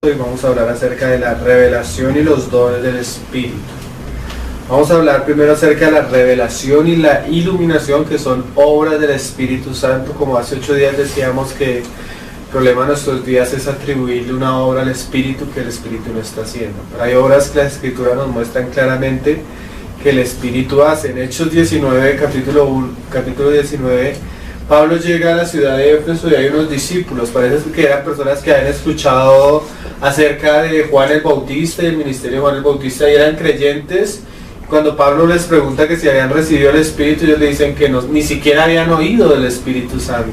Hoy vamos a hablar acerca de la revelación y los dones del Espíritu. Vamos a hablar primero acerca de la revelación y la iluminación, que son obras del Espíritu Santo. Como hace 8 días decíamos que el problema de nuestros días es atribuirle una obra al Espíritu que el Espíritu no está haciendo. Pero hay obras que la Escritura nos muestran claramente que el Espíritu hace. En Hechos 19, capítulo 19, Pablo llega a la ciudad de Éfeso y hay unos discípulos, parece que eran personas que habían escuchado acerca de Juan el Bautista y el ministerio de Juan el Bautista y eran creyentes. Cuando Pablo les pregunta que si habían recibido el Espíritu, ellos le dicen que no, ni siquiera habían oído del Espíritu Santo.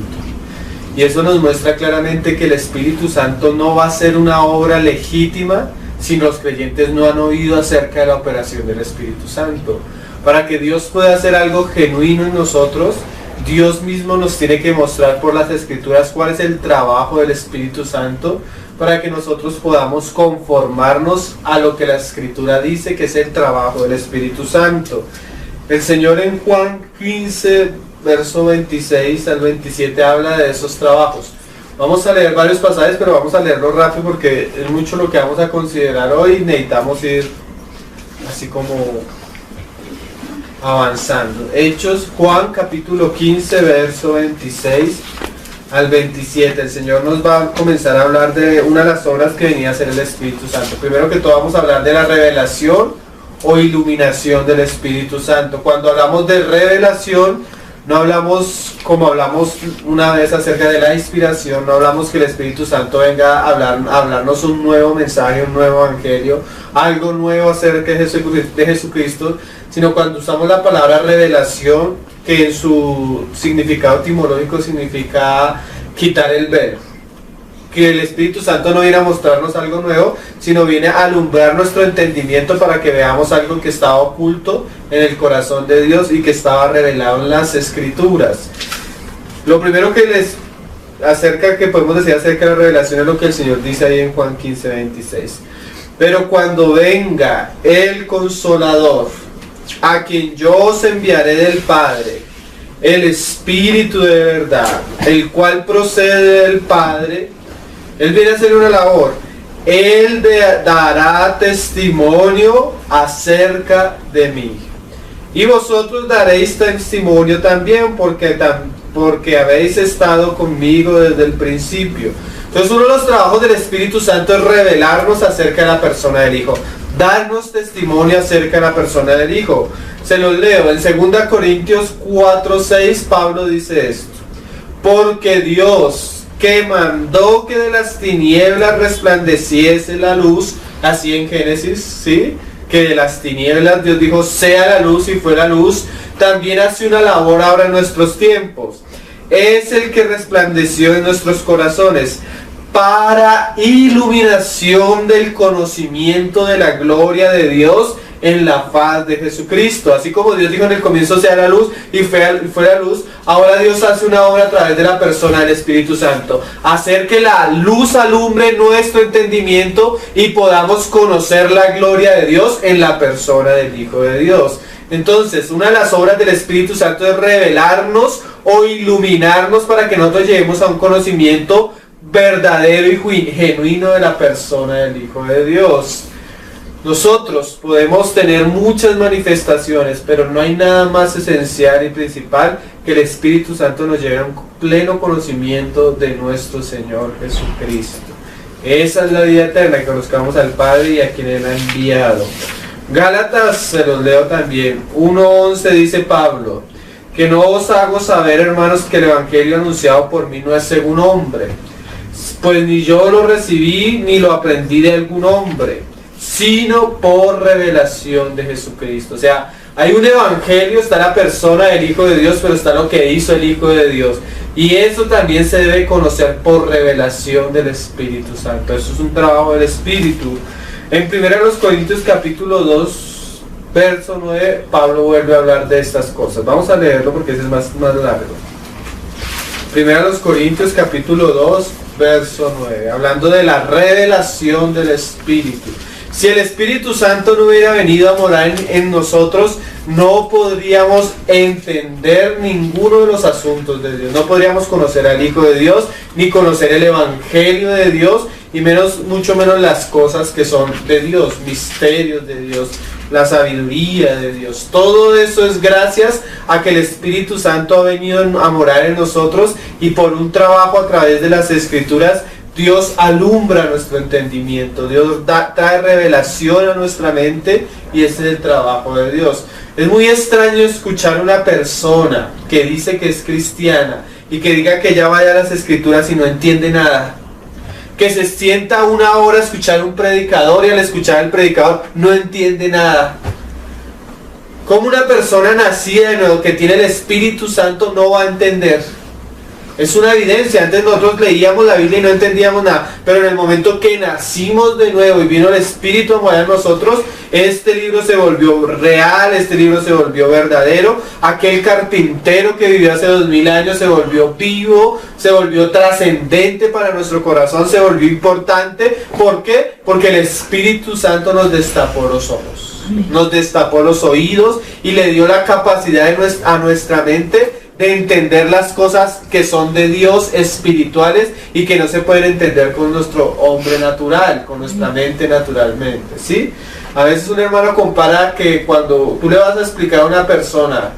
Y eso nos muestra claramente que el Espíritu Santo no va a ser una obra legítima si los creyentes no han oído acerca de la operación del Espíritu Santo. Para que Dios pueda hacer algo genuino en nosotros, Dios mismo nos tiene que mostrar por las Escrituras cuál es el trabajo del Espíritu Santo, para que nosotros podamos conformarnos a lo que la Escritura dice que es el trabajo del Espíritu Santo. El Señor en Juan 15, verso 26 al 27 habla de esos trabajos. Vamos a leer varios pasajes, pero vamos a leerlo rápido porque es mucho lo que vamos a considerar hoy y necesitamos ir así como avanzando. Hechos, Juan capítulo 15, verso 26 al 27. El Señor nos va a comenzar a hablar de una de las obras que venía a hacer el Espíritu Santo. Primero que todo vamos a hablar de la revelación o iluminación del Espíritu Santo. Cuando hablamos de revelación, no hablamos como hablamos una vez acerca de la inspiración, no hablamos que el Espíritu Santo venga a hablarnos un nuevo mensaje, un nuevo evangelio, algo nuevo acerca de Jesucristo, sino cuando usamos la palabra revelación, que en su significado etimológico significa quitar el velo. Que el Espíritu Santo no viene a mostrarnos algo nuevo, sino viene a alumbrar nuestro entendimiento para que veamos algo que estaba oculto en el corazón de Dios y que estaba revelado en las Escrituras. Lo primero que podemos decir acerca de la revelación es lo que el Señor dice ahí en Juan 15, 26. Pero cuando venga el Consolador, a quien yo os enviaré del Padre, el Espíritu de verdad, el cual procede del Padre, Él viene a hacer una labor. Él dará testimonio acerca de mí. Y vosotros daréis testimonio también, porque habéis estado conmigo desde el principio. Entonces, uno de los trabajos del Espíritu Santo es revelarnos acerca de la persona del Hijo, darnos testimonio acerca de la persona del Hijo. Se los leo. En 2 Corintios 4:6 Pablo dice esto: porque Dios, que mandó que de las tinieblas resplandeciese la luz, así en Génesis, ¿sí? Que de las tinieblas Dios dijo sea la luz y fue la luz, también hace una labor ahora en nuestros tiempos. Es el que resplandeció en nuestros corazones para iluminación del conocimiento de la gloria de Dios en la faz de Jesucristo. Así como Dios dijo en el comienzo sea la luz y fue la luz, ahora Dios hace una obra a través de la persona del Espíritu Santo, hacer que la luz alumbre nuestro entendimiento y podamos conocer la gloria de Dios en la persona del Hijo de Dios. Entonces, una de las obras del Espíritu Santo es revelarnos o iluminarnos para que nosotros lleguemos a un conocimiento verdadero y genuino de la persona del Hijo de Dios. Nosotros podemos tener muchas manifestaciones, pero no hay nada más esencial y principal que el Espíritu Santo nos lleve a un pleno conocimiento de nuestro Señor Jesucristo. Esa es la vida eterna, que conozcamos al Padre y a quien Él ha enviado. Gálatas, se los leo también, 1:11 dice Pablo: que no os hago saber, hermanos, que el Evangelio anunciado por mí no es según hombre, pues ni yo lo recibí ni lo aprendí de algún hombre, sino por revelación de Jesucristo. O sea, hay un evangelio, está la persona del Hijo de Dios, pero está lo que hizo el Hijo de Dios. Y eso también se debe conocer por revelación del Espíritu Santo. Eso es un trabajo del Espíritu. En 1 Corintios capítulo 2, verso 9, Pablo vuelve a hablar de estas cosas. Vamos a leerlo porque ese es más largo. 1 Corintios capítulo 2, verso 9, hablando de la revelación del Espíritu. Si el Espíritu Santo no hubiera venido a morar en nosotros, no podríamos entender ninguno de los asuntos de Dios. No podríamos conocer al Hijo de Dios, ni conocer el Evangelio de Dios, y mucho menos las cosas que son de Dios, misterios de Dios, la sabiduría de Dios. Todo eso es gracias a que el Espíritu Santo ha venido a morar en nosotros, y por un trabajo a través de las Escrituras Dios alumbra nuestro entendimiento, Dios trae revelación a nuestra mente, y ese es el trabajo de Dios. Es muy extraño escuchar a una persona que dice que es cristiana y que diga que ya vaya a las Escrituras y no entiende nada. Que se sienta una hora a escuchar un predicador y al escuchar al predicador no entiende nada. ¿Cómo una persona nacida de nuevo que tiene el Espíritu Santo no va a entender? Es una evidencia. Antes nosotros leíamos la Biblia y no entendíamos nada, pero en el momento que nacimos de nuevo y vino el Espíritu a morar en nosotros, este libro se volvió real, este libro se volvió verdadero. Aquel carpintero que vivió hace 2000 años se volvió vivo, se volvió trascendente para nuestro corazón, se volvió importante. ¿Por qué? Porque el Espíritu Santo nos destapó los ojos, nos destapó los oídos y le dio la capacidad a nuestra mente de entender las cosas que son de Dios, espirituales, y que no se pueden entender con nuestro hombre natural, con nuestra mente naturalmente, ¿sí? A veces un hermano compara que cuando tú le vas a explicar a una persona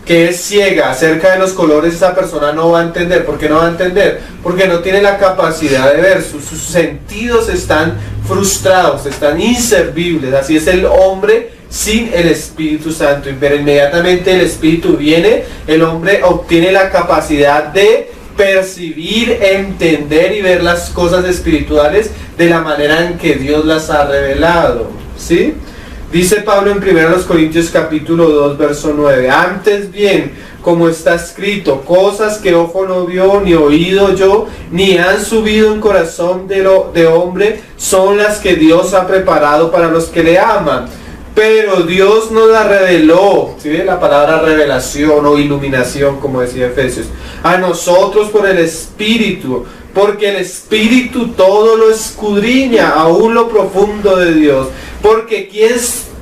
que es ciega acerca de los colores, esa persona no va a entender. ¿Por qué no va a entender? Porque no tiene la capacidad de ver, sus sentidos están frustrados, están inservibles. Así es el hombre sin el Espíritu Santo, pero inmediatamente el Espíritu viene, el hombre obtiene la capacidad de percibir, entender y ver las cosas espirituales de la manera en que Dios las ha revelado, ¿sí? Dice Pablo en 1 Corintios capítulo 2 verso 9: antes bien, como está escrito, cosas que ojo no vio, ni oído yo, ni han subido en corazón de hombre, son las que Dios ha preparado para los que le aman. Pero Dios nos la reveló, ¿sí? La palabra revelación o iluminación, como decía Efesios, a nosotros por el Espíritu, porque el Espíritu todo lo escudriña, aún lo profundo de Dios. Porque ¿quién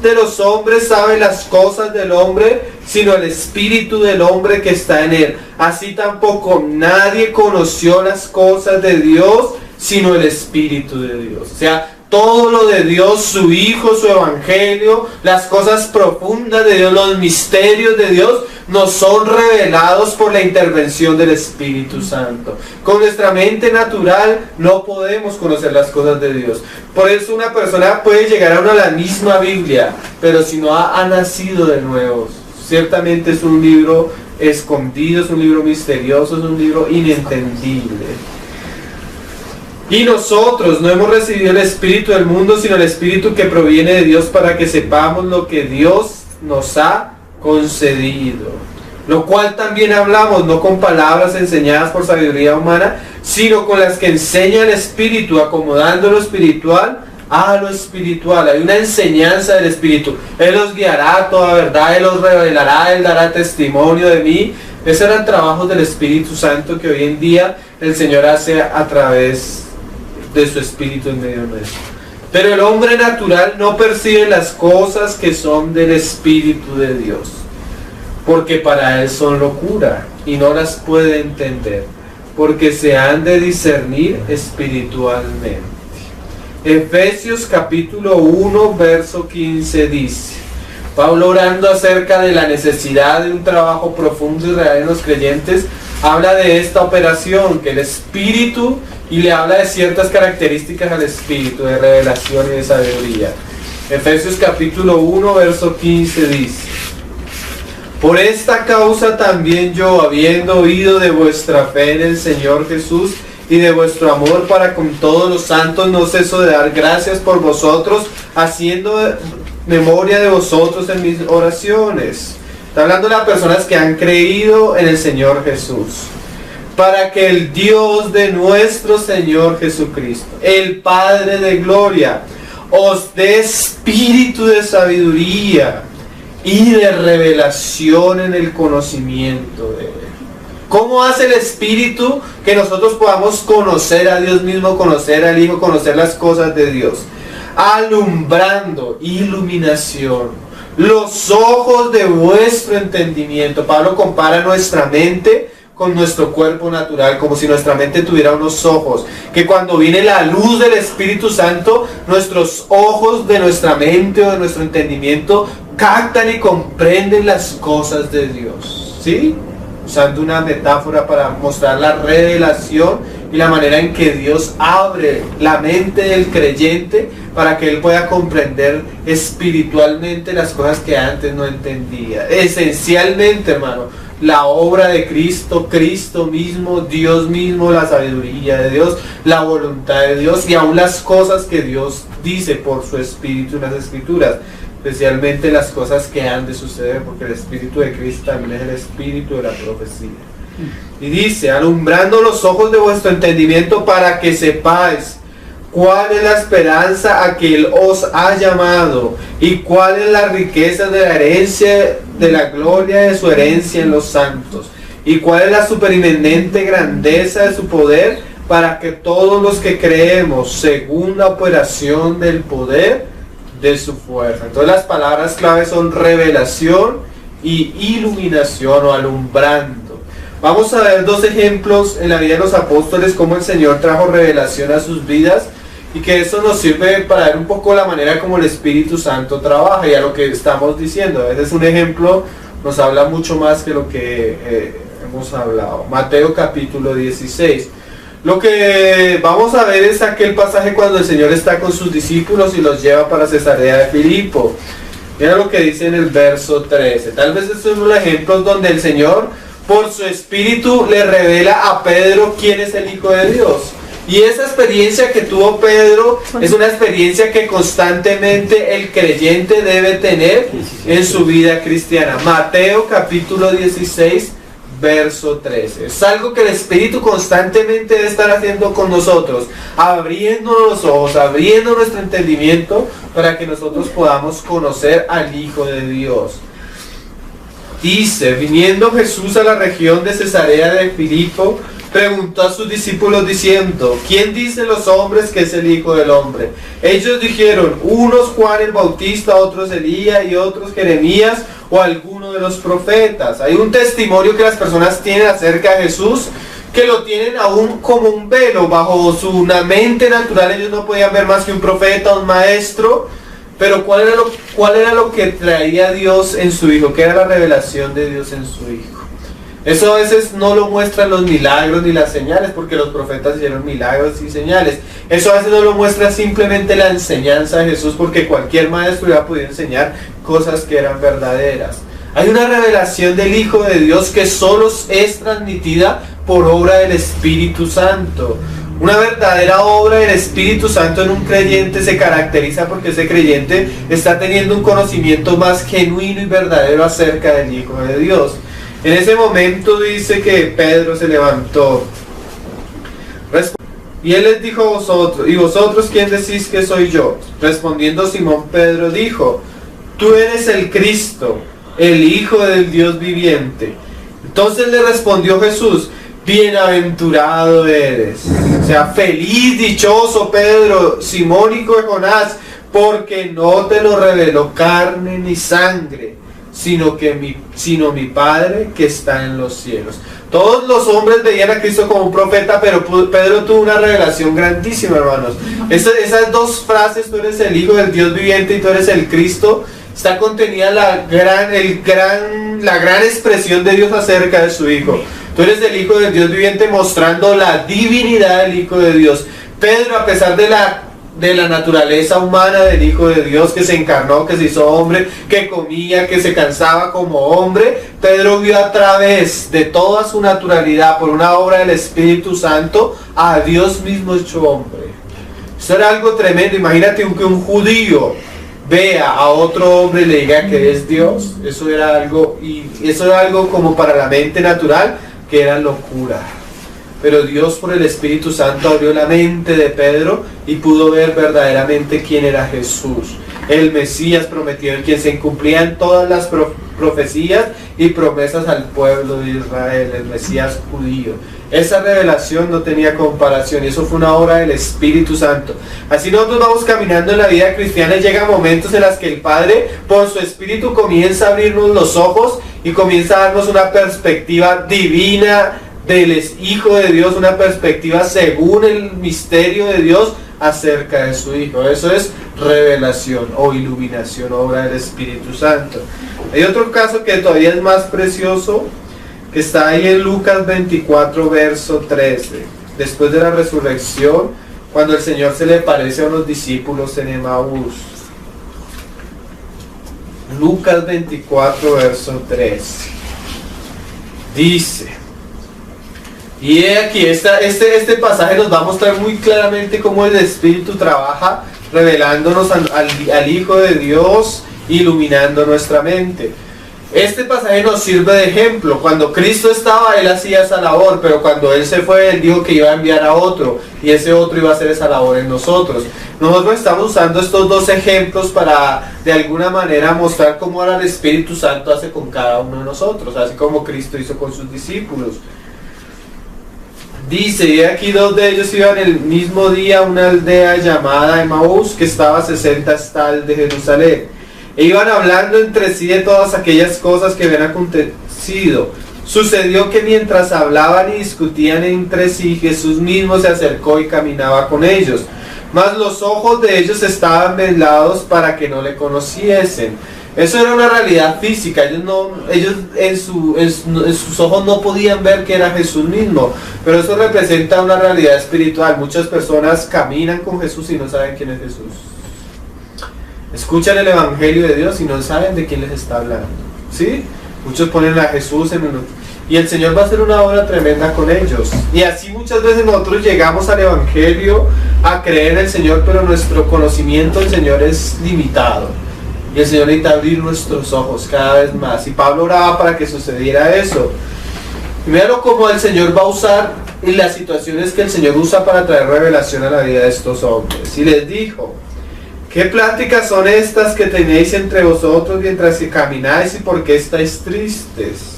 de los hombres sabe las cosas del hombre, sino el Espíritu del hombre que está en él? Así tampoco nadie conoció las cosas de Dios, sino el Espíritu de Dios. O sea, todo lo de Dios, su Hijo, su Evangelio, las cosas profundas de Dios, los misterios de Dios, nos son revelados por la intervención del Espíritu Santo. Con nuestra mente natural no podemos conocer las cosas de Dios. Por eso una persona puede llegar a la misma Biblia, pero si no ha nacido de nuevo, ciertamente es un libro escondido, es un libro misterioso, es un libro inentendible. Y nosotros no hemos recibido el Espíritu del mundo, sino el Espíritu que proviene de Dios, para que sepamos lo que Dios nos ha concedido. Lo cual también hablamos, no con palabras enseñadas por sabiduría humana, sino con las que enseña el Espíritu, acomodando lo espiritual a lo espiritual. Hay una enseñanza del Espíritu. Él os guiará a toda verdad, Él os revelará, Él dará testimonio de mí. Esos eran trabajos del Espíritu Santo que hoy en día el Señor hace a través de su Espíritu en medio nuestro. Pero el hombre natural no percibe las cosas que son del Espíritu de Dios, porque para él son locura y no las puede entender, porque se han de discernir espiritualmente. Efesios capítulo 1 verso 15 dice: Pablo, orando acerca de la necesidad de un trabajo profundo y real en los creyentes, habla de esta operación, que el Espíritu, y le habla de ciertas características al Espíritu, de revelación y de sabiduría. Efesios capítulo 1 verso 15 dice: por esta causa también yo, habiendo oído de vuestra fe en el Señor Jesús y de vuestro amor para con todos los santos, no ceso de dar gracias por vosotros, haciendo memoria de vosotros en mis oraciones. Está hablando de las personas que han creído en el Señor Jesús, para que el Dios de nuestro Señor Jesucristo, el Padre de gloria, os dé espíritu de sabiduría y de revelación en el conocimiento de Él. ¿Cómo hace el Espíritu que nosotros podamos conocer a Dios mismo, conocer al Hijo, conocer las cosas de Dios? Alumbrando, iluminación, los ojos de vuestro entendimiento. Pablo compara nuestra mente con nuestro cuerpo natural, como si nuestra mente tuviera unos ojos, que cuando viene la luz del Espíritu Santo, nuestros ojos de nuestra mente o de nuestro entendimiento captan y comprenden las cosas de Dios, ¿sí? Usando una metáfora para mostrar la revelación y la manera en que Dios abre la mente del creyente para que él pueda comprender espiritualmente las cosas que antes no entendía. Esencialmente, hermano, la obra de Cristo, Cristo mismo, Dios mismo, la sabiduría de Dios, la voluntad de Dios y aún las cosas que Dios dice por su Espíritu en las Escrituras. Especialmente las cosas que han de suceder, porque el Espíritu de Cristo también es el Espíritu de la profecía. Y dice, alumbrando los ojos de vuestro entendimiento para que sepáis cuál es la esperanza a que Él os ha llamado y cuál es la riqueza de la herencia, de la gloria de su herencia en los santos y cuál es la superinminente grandeza de su poder para que todos los que creemos según la operación del poder de su fuerza. Entonces las palabras claves son revelación y iluminación o alumbrando. Vamos a ver dos ejemplos en la vida de los apóstoles, cómo el Señor trajo revelación a sus vidas y que eso nos sirve para ver un poco la manera como el Espíritu Santo trabaja y a lo que estamos diciendo. A veces un ejemplo nos habla mucho más que lo que hemos hablado. Mateo capítulo 16. Lo que vamos a ver es aquel pasaje cuando el Señor está con sus discípulos y los lleva para Cesarea de Filipo. Mira lo que dice en el verso 13. Tal vez estos son los ejemplos donde el Señor, por su Espíritu, le revela a Pedro quién es el Hijo de Dios. Y esa experiencia que tuvo Pedro es una experiencia que constantemente el creyente debe tener en su vida cristiana. Mateo capítulo 16. Verso 13. Es algo que el Espíritu constantemente debe estar haciendo con nosotros, abriéndonos los ojos, abriendo nuestro entendimiento para que nosotros podamos conocer al Hijo de Dios. Dice, viniendo Jesús a la región de Cesarea de Filipo, preguntó a sus discípulos diciendo, ¿quién dicen los hombres que es el Hijo del Hombre? Ellos dijeron, unos Juan el Bautista, otros Elías y otros Jeremías o alguno de los profetas. Hay un testimonio que las personas tienen acerca de Jesús que lo tienen aún como un velo. Bajo su mente natural ellos no podían ver más que un profeta, un maestro. Pero ¿cuál era lo que traía Dios en su Hijo? ¿Qué era la revelación de Dios en su Hijo? Eso a veces no lo muestran los milagros ni las señales, porque los profetas hicieron milagros y señales. Eso a veces no lo muestra simplemente la enseñanza de Jesús, porque cualquier maestro hubiera podido enseñar cosas que eran verdaderas. Hay una revelación del Hijo de Dios que solo es transmitida por obra del Espíritu Santo. Una verdadera obra del Espíritu Santo en un creyente se caracteriza porque ese creyente está teniendo un conocimiento más genuino y verdadero acerca del Hijo de Dios. En ese momento dice que Pedro se levantó y él les dijo a vosotros, ¿y vosotros quién decís que soy yo? Respondiendo Simón Pedro dijo, tú eres el Cristo, el Hijo del Dios viviente. Entonces le respondió Jesús, bienaventurado eres, o sea, feliz, dichoso Pedro, Simón hijo de Jonás, porque no te lo reveló carne ni sangre, sino mi Padre que está en los cielos. Todos los hombres veían a Cristo como un profeta, pero Pedro tuvo una revelación grandísima, hermanos. Esas dos frases, tú eres el Hijo del Dios viviente y tú eres el Cristo, está contenida la gran expresión de Dios acerca de su Hijo. Tú eres el Hijo del Dios viviente, mostrando la divinidad del Hijo de Dios. Pedro, a pesar de la naturaleza humana del Hijo de Dios, que se encarnó, que se hizo hombre, que comía, que se cansaba como hombre, Pedro vio a través de toda su naturalidad, por una obra del Espíritu Santo, a Dios mismo hecho hombre. Eso era algo tremendo. Imagínate que un judío vea a otro hombre y le diga que es Dios. Eso era algo como para la mente natural, que era locura. Pero Dios por el Espíritu Santo abrió la mente de Pedro y pudo ver verdaderamente quién era Jesús, el Mesías prometido, en quien se cumplían todas las profecías y promesas al pueblo de Israel, el Mesías judío. Esa revelación no tenía comparación y eso fue una obra del Espíritu Santo. Así nosotros vamos caminando en la vida cristiana y llegan momentos en los que el Padre por su Espíritu comienza a abrirnos los ojos y comienza a darnos una perspectiva divina del Hijo de Dios, una perspectiva según el misterio de Dios acerca de su Hijo. Eso es revelación o iluminación, obra del Espíritu Santo. Hay otro caso que todavía es más precioso, que está ahí en Lucas 24, verso 13. Después de la resurrección, cuando el Señor se le aparece a unos discípulos en Emaús. Lucas 24, verso 13. Dice, y aquí este pasaje nos va a mostrar muy claramente cómo el Espíritu trabaja, revelándonos al Hijo de Dios, iluminando nuestra mente. Este pasaje nos sirve de ejemplo. Cuando Cristo estaba, Él hacía esa labor, pero cuando Él se fue, Él dijo que iba a enviar a otro, y ese otro iba a hacer esa labor en nosotros. Nosotros estamos usando estos dos ejemplos para, de alguna manera, mostrar cómo ahora el Espíritu Santo hace con cada uno de nosotros, así como Cristo hizo con sus discípulos. Dice, y aquí dos de ellos iban el mismo día a una aldea llamada Emaús, que estaba a 60 estadios de Jerusalén. E iban hablando entre sí de todas aquellas cosas que habían acontecido. Sucedió que mientras hablaban y discutían entre sí, Jesús mismo se acercó y caminaba con ellos. Mas los ojos de ellos estaban velados para que no le conociesen. Eso era una realidad física. Ellos en sus ojos no podían ver que era Jesús mismo. Pero eso representa una realidad espiritual. Muchas personas caminan con Jesús y no saben quién es Jesús. Escuchan el Evangelio de Dios y no saben de quién les está hablando. ¿Sí? Muchos ponen a Jesús y el Señor va a hacer una obra tremenda con ellos. Y así muchas veces nosotros llegamos al Evangelio a creer en el Señor, pero nuestro conocimiento del Señor es limitado. Y el Señor necesita abrir nuestros ojos cada vez más. Y Pablo oraba para que sucediera eso. Y míralo cómo el Señor va a usar y las situaciones que el Señor usa para traer revelación a la vida de estos hombres. Y les dijo, ¿qué pláticas son estas que tenéis entre vosotros mientras que camináis y por qué estáis tristes?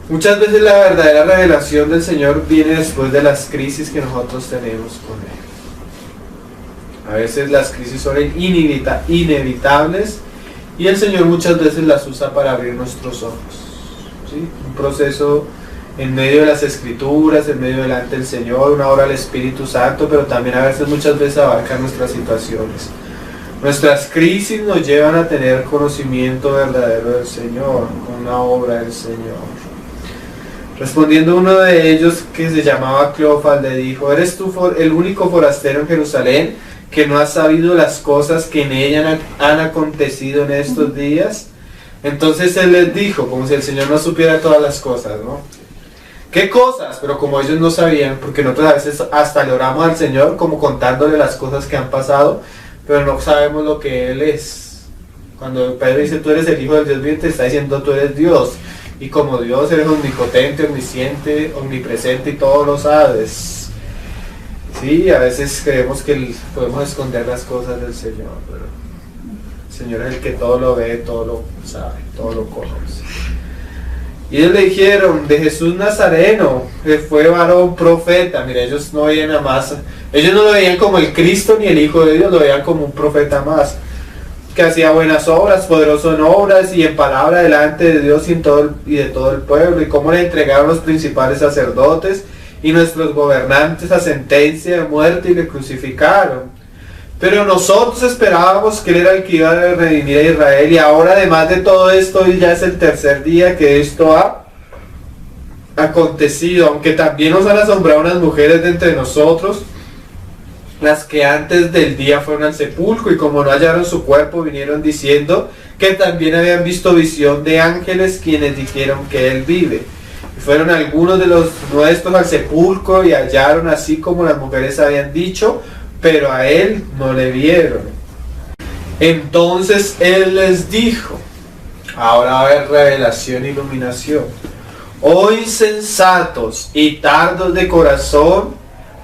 Muchas veces la verdadera revelación del Señor viene después de las crisis que nosotros tenemos con Él. A veces las crisis son inevitables y el Señor muchas veces las usa para abrir nuestros ojos. ¿Sí? Un proceso en medio de las Escrituras, en medio delante del Señor, una obra del Espíritu Santo, pero también a veces, muchas veces abarca nuestras situaciones. Nuestras crisis nos llevan a tener conocimiento verdadero del Señor, una obra del Señor. Respondiendo uno de ellos, que se llamaba Cleofas, le dijo, ¿eres tú el único forastero en Jerusalén que no has sabido las cosas que en ella han acontecido en estos días? Entonces él les dijo, como si el Señor no supiera todas las cosas, ¿no? ¿Qué cosas? Pero como ellos no sabían, porque nosotros a veces hasta le oramos al Señor como contándole las cosas que han pasado, pero no sabemos lo que Él es. Cuando Pedro dice tú eres el Hijo del Dios viviente, está diciendo tú eres Dios. Y como Dios eres omnipotente, omnisciente, omnipresente y todo lo sabes. Sí, a veces creemos que podemos esconder las cosas del Señor, pero el Señor es el que todo lo ve, todo lo sabe, todo lo conoce. Y ellos le dijeron, de Jesús Nazareno, que fue varón profeta. Mira, ellos no veían a más, ellos no lo veían como el Cristo ni el Hijo de Dios, lo veían como un profeta más, que hacía buenas obras, poderoso en obras y en palabra delante de Dios y de todo el pueblo, y cómo le entregaron los principales sacerdotes y nuestros gobernantes a sentencia de muerte y le crucificaron. Pero nosotros esperábamos que Él era el que iba a redimir a Israel, y ahora además de todo esto, hoy ya es el tercer día que esto ha acontecido, aunque también nos han asombrado unas mujeres de entre nosotros, las que antes del día fueron al sepulcro, y como no hallaron su cuerpo, vinieron diciendo que también habían visto visión de ángeles, quienes dijeron que Él vive. Y fueron algunos de los nuestros al sepulcro y hallaron así como las mujeres habían dicho, pero a Él no le vieron. Entonces Él les dijo, ahora va a haber revelación e iluminación, oh insensatos y tardos de corazón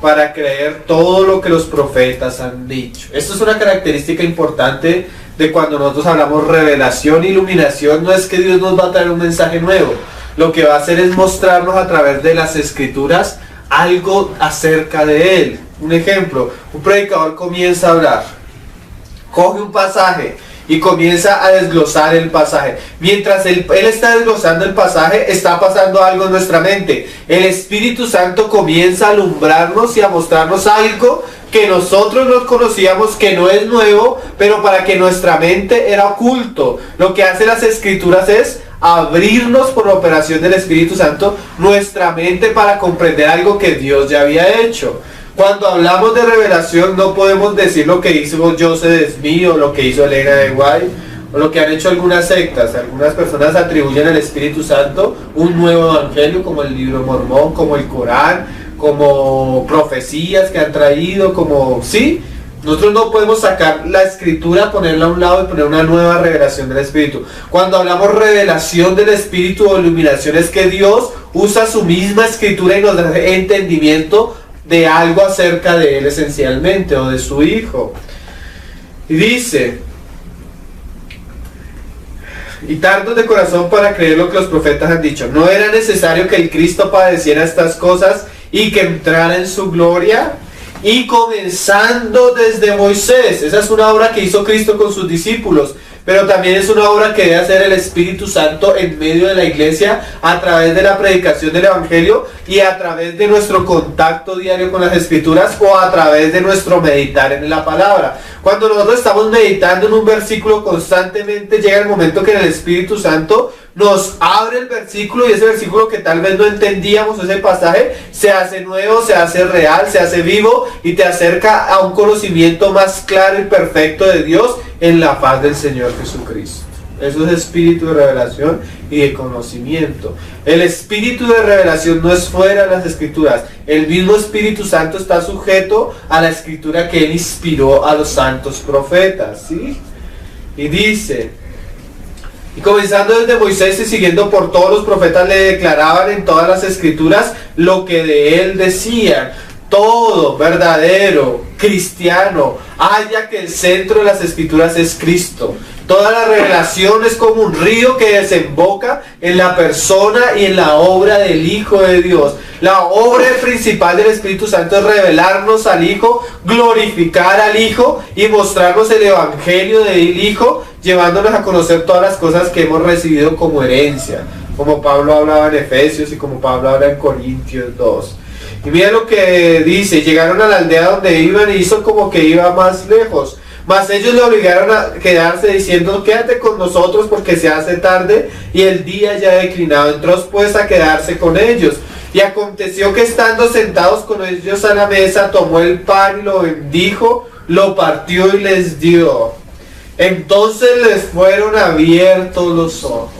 para creer todo lo que los profetas han dicho. Esto es una característica importante de cuando nosotros hablamos revelación e iluminación. No es que Dios nos va a traer un mensaje nuevo, lo que va a hacer es mostrarnos a través de las Escrituras algo acerca de Él. Un ejemplo, un predicador comienza a hablar, coge un pasaje y comienza a desglosar el pasaje. Mientras él está desglosando el pasaje, está pasando algo en nuestra mente. El Espíritu Santo comienza a alumbrarnos y a mostrarnos algo que nosotros no conocíamos, que no es nuevo, pero para que nuestra mente era oculto. Lo que hacen las Escrituras es abrirnos por la operación del Espíritu Santo nuestra mente para comprender algo que Dios ya había hecho. Cuando hablamos de revelación no podemos decir lo que hizo Joseph Smith o lo que hizo Elena de White o lo que han hecho algunas sectas. Algunas personas atribuyen al Espíritu Santo un nuevo evangelio, como el libro de Mormón, como el Corán, como profecías que han traído, como... ¿sí? Nosotros no podemos sacar la Escritura, ponerla a un lado y poner una nueva revelación del Espíritu. Cuando hablamos revelación del Espíritu o iluminación, es que Dios usa su misma Escritura y nos da entendimiento de algo acerca de Él esencialmente, o de su Hijo. Y dice: y tardos de corazón para creer lo que los profetas han dicho. ¿No era necesario que el Cristo padeciera estas cosas y que entrara en su gloria? Y comenzando desde Moisés, esa es una obra que hizo Cristo con sus discípulos, pero también es una obra que debe hacer el Espíritu Santo en medio de la iglesia a través de la predicación del Evangelio y a través de nuestro contacto diario con las Escrituras o a través de nuestro meditar en la palabra. Cuando nosotros estamos meditando en un versículo constantemente, llega el momento que el Espíritu Santo nos abre el versículo y ese versículo que tal vez no entendíamos, ese pasaje, se hace nuevo, se hace real, se hace vivo y te acerca a un conocimiento más claro y perfecto de Dios en la paz del Señor Jesucristo. Eso es espíritu de revelación y de conocimiento. El espíritu de revelación no es fuera de las Escrituras. El mismo Espíritu Santo está sujeto a la Escritura que Él inspiró a los santos profetas, ¿sí? Y dice... y comenzando desde Moisés y siguiendo por todos los profetas, le declaraban en todas las Escrituras lo que de él decían. Todo verdadero cristiano halla que el centro de las Escrituras es Cristo. Toda la revelación es como un río que desemboca en la persona y en la obra del Hijo de Dios. La obra principal del Espíritu Santo es revelarnos al Hijo, glorificar al Hijo y mostrarnos el Evangelio del Hijo, llevándonos a conocer todas las cosas que hemos recibido como herencia, como Pablo hablaba en Efesios y como Pablo habla en Corintios 2. Y mira lo que dice: llegaron a la aldea donde iban y hizo como que iba más lejos. Mas ellos le obligaron a quedarse diciendo: quédate con nosotros porque se hace tarde y el día ya ha declinado. Entró pues a quedarse con ellos. Y aconteció que estando sentados con ellos a la mesa, tomó el pan y lo bendijo, lo partió y les dio. Entonces les fueron abiertos los ojos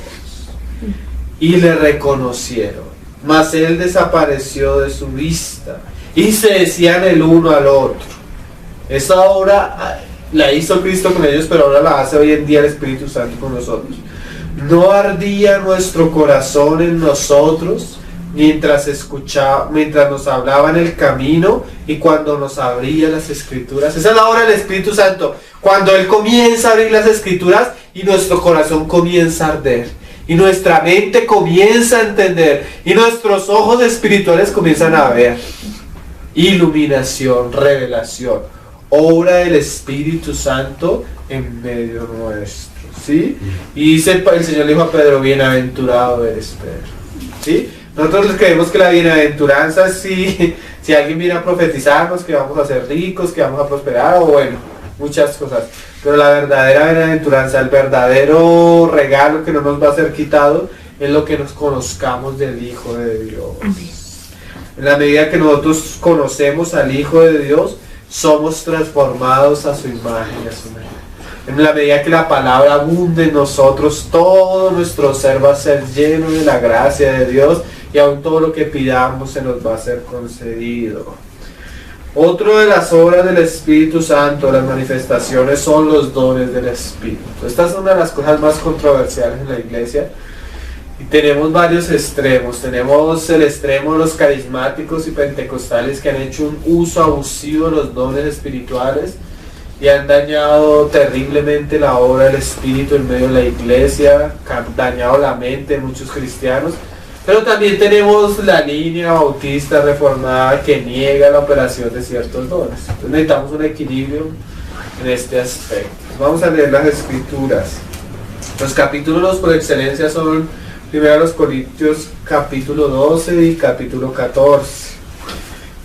y le reconocieron. Mas él desapareció de su vista y se decían el uno al otro. Esa obra la hizo Cristo con ellos, pero ahora la hace hoy en día el Espíritu Santo con nosotros. ¿No ardía nuestro corazón en nosotros mientras nos hablaba en el camino y cuando nos abría las Escrituras? Esa es la obra del Espíritu Santo, cuando Él comienza a abrir las Escrituras y nuestro corazón comienza a arder y nuestra mente comienza a entender y nuestros ojos espirituales comienzan a ver. Iluminación, revelación, obra del Espíritu Santo en medio nuestro, ¿sí? Y dice el Señor le dijo a Pedro: bienaventurado eres Pedro, ¿sí? Nosotros creemos que la bienaventuranza es si alguien viene a profetizarnos que vamos a ser ricos, que vamos a prosperar, o bueno, muchas cosas. Pero la verdadera bienaventuranza, el verdadero regalo que no nos va a ser quitado, es lo que nos conozcamos del Hijo de Dios. En la medida que nosotros conocemos al Hijo de Dios, somos transformados a su imagen y a su manera. En la medida que la palabra abunde en nosotros, todo nuestro ser va a ser lleno de la gracia de Dios y aún todo lo que pidamos se nos va a ser concedido. Otro de las obras del Espíritu Santo, las manifestaciones, son los dones del Espíritu. Esta es una de las cosas más controversiales en la iglesia. Y tenemos varios extremos. Tenemos el extremo de los carismáticos y pentecostales que han hecho un uso abusivo de los dones espirituales y han dañado terriblemente la obra del Espíritu en medio de la iglesia, han dañado la mente de muchos cristianos. Pero también tenemos la línea bautista reformada que niega la operación de ciertos dones. Entonces necesitamos un equilibrio en este aspecto. Vamos a leer las escrituras. Los capítulos por excelencia son 1 Corintios capítulo 12 y capítulo 14.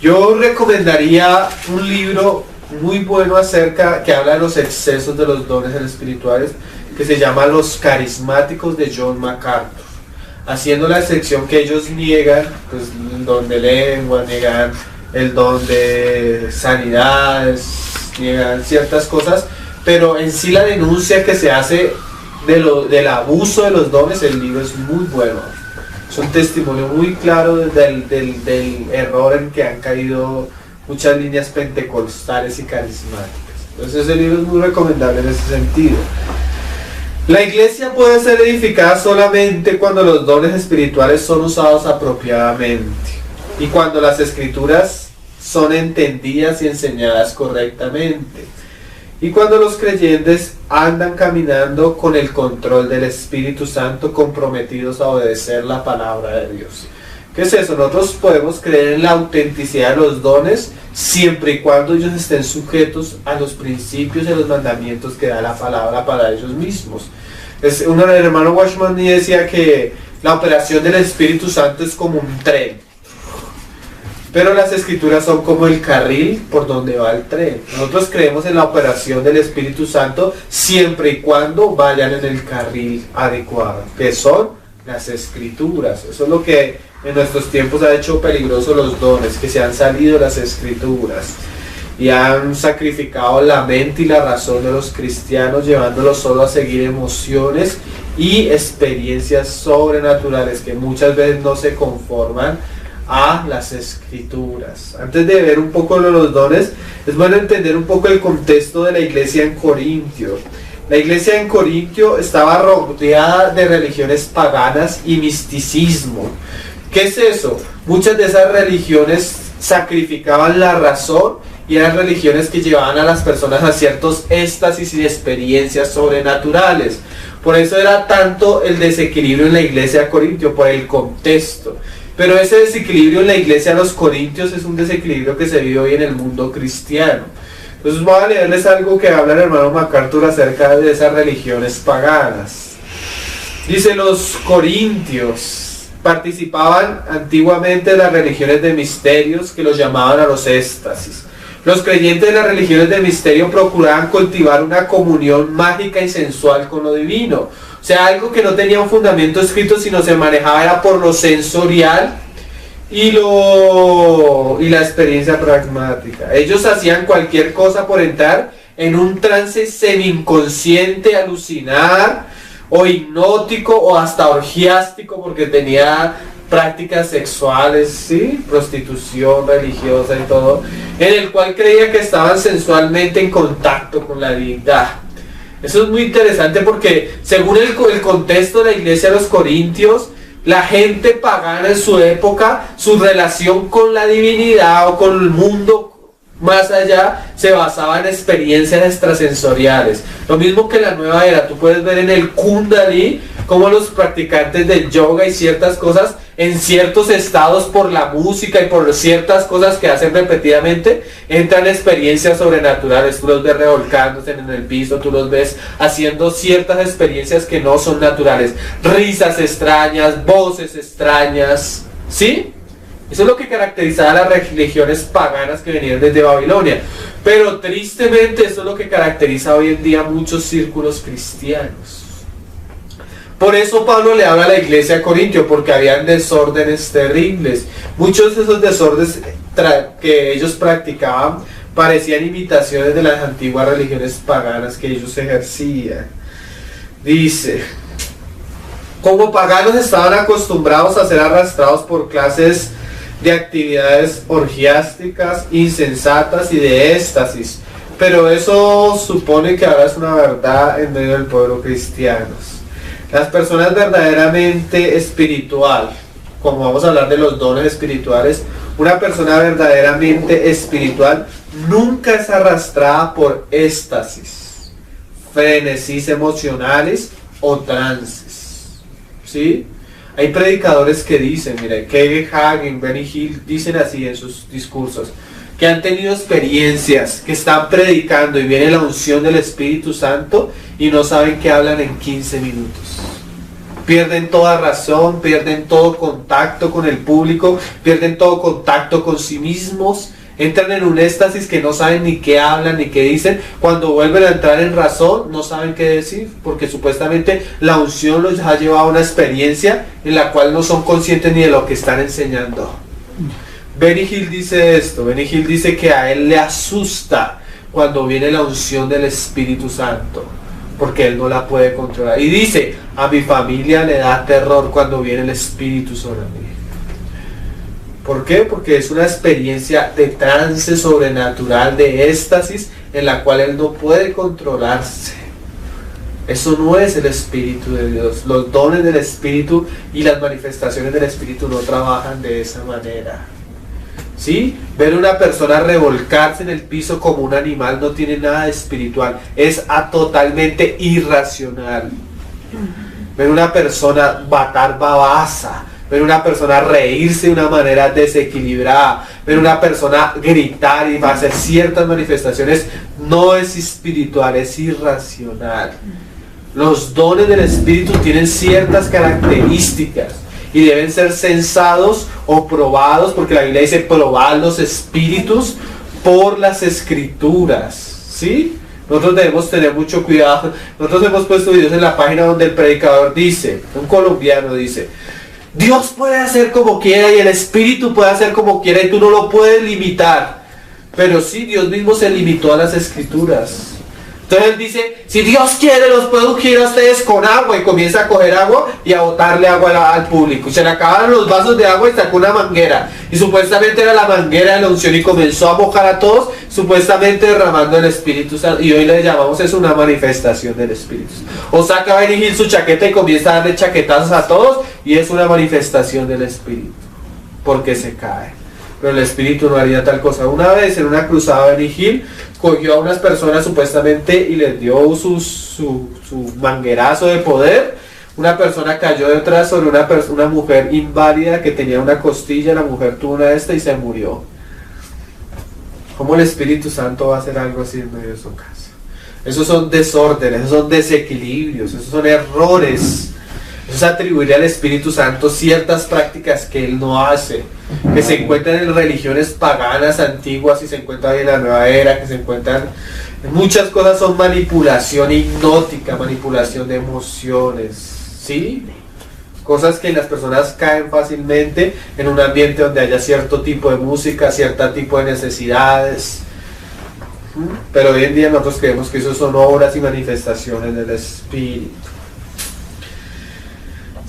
Yo recomendaría un libro muy bueno acerca, que habla de los excesos de los dones espirituales, que se llama Los Carismáticos de John MacArthur, haciendo la excepción que ellos niegan, pues el don de lengua, niegan el don de sanidades, niegan ciertas cosas, pero en sí la denuncia que se hace del abuso de los dones, el libro es muy bueno. Es un testimonio muy claro del error en que han caído muchas líneas pentecostales y carismáticas. Entonces ese libro es muy recomendable en ese sentido. La iglesia puede ser edificada solamente cuando los dones espirituales son usados apropiadamente y cuando las escrituras son entendidas y enseñadas correctamente, y cuando los creyentes andan caminando con el control del Espíritu Santo, comprometidos a obedecer la palabra de Dios. ¿Qué es eso? Nosotros podemos creer en la autenticidad de los dones siempre y cuando ellos estén sujetos a los principios y a los mandamientos que da la palabra para ellos mismos. El hermano Watchman Nee decía que la operación del Espíritu Santo es como un tren, pero las escrituras son como el carril por donde va el tren. Nosotros creemos en la operación del Espíritu Santo siempre y cuando vayan en el carril adecuado, que son las escrituras. Eso es lo que en nuestros tiempos ha hecho peligrosos los dones, que se han salido las escrituras y han sacrificado la mente y la razón de los cristianos, llevándolos solo a seguir emociones y experiencias sobrenaturales que muchas veces no se conforman a las escrituras. Antes de ver un poco los dones, es bueno entender un poco el contexto de la iglesia en Corintio. La iglesia en Corintio estaba rodeada de religiones paganas y misticismo. ¿Qué es eso? Muchas de esas religiones sacrificaban la razón y eran religiones que llevaban a las personas a ciertos éxtasis y experiencias sobrenaturales. Por eso era tanto el desequilibrio en la iglesia de Corintio, por el contexto. Pero ese desequilibrio en la iglesia de los Corintios es un desequilibrio que se vive hoy en el mundo cristiano. Entonces voy a leerles algo que habla el hermano MacArthur acerca de esas religiones paganas. Dice: los corintios participaban antiguamente de las religiones de misterios, que los llamaban a los éxtasis. Los creyentes de las religiones de misterio procuraban cultivar una comunión mágica y sensual con lo divino. O sea, algo que no tenía un fundamento escrito, sino se manejaba era por lo sensorial y la experiencia pragmática. Ellos hacían cualquier cosa por entrar en un trance semi-inconsciente, alucinar, o hipnótico, o hasta orgiástico, porque tenía prácticas sexuales, ¿sí? Prostitución religiosa y todo, en el cual creía que estaban sensualmente en contacto con la divinidad. Eso es muy interesante porque según el contexto de la iglesia de los Corintios, la gente pagana en su época, su relación con la divinidad o con el mundo más allá se basaba en experiencias extrasensoriales. Lo mismo que en la nueva era, tú puedes ver en el Kundalini como los practicantes del yoga y ciertas cosas en ciertos estados por la música y por ciertas cosas que hacen repetidamente, entran experiencias sobrenaturales. Tú los ves revolcándose en el piso, tú los ves haciendo ciertas experiencias que no son naturales, risas extrañas, voces extrañas, ¿sí? Eso es lo que caracterizaba a las religiones paganas que venían desde Babilonia. Pero tristemente eso es lo que caracteriza hoy en día muchos círculos cristianos. Por eso Pablo le habla a la iglesia de Corintio, porque habían desórdenes terribles. Muchos de esos desórdenes que ellos practicaban parecían imitaciones de las antiguas religiones paganas que ellos ejercían. Dice: como paganos estaban acostumbrados a ser arrastrados por clases de actividades orgiásticas, insensatas y de éxtasis. Pero eso supone que ahora es una verdad en medio del pueblo cristiano. Las personas verdaderamente espiritual, como vamos a hablar de los dones espirituales, una persona verdaderamente espiritual nunca es arrastrada por éxtasis, frenesís emocionales o trances, ¿sí? Hay predicadores que dicen, mira, Kevin Hagin, Benny Hill, dicen así en sus discursos: que han tenido experiencias, que están predicando y viene la unción del Espíritu Santo y no saben que hablan en 15 minutos. Pierden toda razón, pierden todo contacto con el público, pierden todo contacto con sí mismos, entran en un éxtasis que no saben ni qué hablan ni qué dicen. Cuando vuelven a entrar en razón, no saben qué decir, porque supuestamente la unción los ha llevado a una experiencia en la cual no son conscientes ni de lo que están enseñando. Benny Hill dice esto, Benny Hill dice que a él le asusta cuando viene la unción del Espíritu Santo, porque él no la puede controlar. Y dice, a mi familia le da terror cuando viene el Espíritu sobre mí. ¿Por qué? Porque es una experiencia de trance sobrenatural, de éxtasis, en la cual él no puede controlarse. Eso no es el Espíritu de Dios. Los dones del Espíritu y las manifestaciones del Espíritu no trabajan de esa manera. ¿Sí? Ver una persona revolcarse en el piso como un animal no tiene nada de espiritual. Es totalmente irracional. Ver una persona batar babasa, ver una persona reírse de una manera desequilibrada, ver una persona gritar y hacer ciertas manifestaciones, no es espiritual, es irracional. Los dones del Espíritu tienen ciertas características y deben ser censados o probados, porque la Biblia dice probar los espíritus por las Escrituras, ¿sí? Nosotros debemos tener mucho cuidado. Nosotros hemos puesto videos en la página donde el predicador dice, un colombiano dice, Dios puede hacer como quiera y el Espíritu puede hacer como quiera y tú no lo puedes limitar. Pero sí, Dios mismo se limitó a las Escrituras. Entonces él dice, si Dios quiere los puede ungir a ustedes con agua, y comienza a coger agua y a botarle agua al público. Y se le acabaron los vasos de agua y sacó una manguera. Y supuestamente era la manguera de la unción y comenzó a mojar a todos, supuestamente derramando el Espíritu Santo. Y hoy le llamamos eso una manifestación del Espíritu. O saca a Benny Hill su chaqueta y comienza a darle chaquetazos a todos y es una manifestación del Espíritu. Porque se cae. Pero el Espíritu no haría tal cosa. Una vez en una cruzada Benny Hill cogió a unas personas supuestamente y les dio su manguerazo de poder. Una persona cayó detrás sobre una mujer inválida que tenía una costilla. La mujer tuvo una y se murió. ¿Cómo el Espíritu Santo va a hacer algo así en medio de su casa? Esos son desórdenes, esos son desequilibrios, esos son errores. Eso es atribuirle al Espíritu Santo ciertas prácticas que Él no hace, que se encuentran en religiones paganas antiguas y se encuentran en la nueva era, que se encuentran en muchas cosas. Son manipulación hipnótica, manipulación de emociones, ¿sí? Cosas que las personas caen fácilmente en un ambiente donde haya cierto tipo de música, cierto tipo de necesidades. Pero hoy en día nosotros creemos que eso son obras y manifestaciones del Espíritu.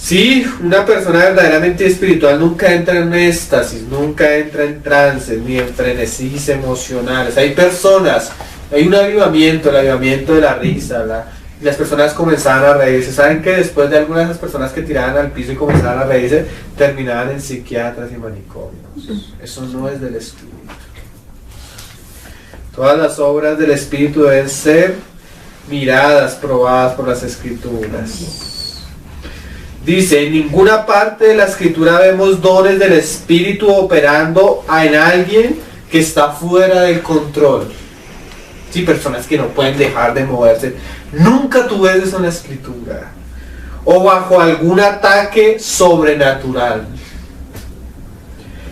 Sí, una persona verdaderamente espiritual nunca entra en éxtasis, nunca entra en trance, ni en frenesís emocionales. Hay personas, hay un avivamiento, el avivamiento de la risa, y las personas comenzaban a reírse. ¿Saben que después de algunas de esas personas que tiraban al piso y comenzaban a reírse, terminaban en psiquiatras y manicomios? Eso no es del Espíritu. Todas las obras del Espíritu deben ser miradas, probadas por las Escrituras. Dice, en ninguna parte de la Escritura vemos dones del Espíritu operando en alguien que está fuera del control. Sí, personas que no pueden dejar de moverse. Nunca tú ves eso en la Escritura. O bajo algún ataque sobrenatural.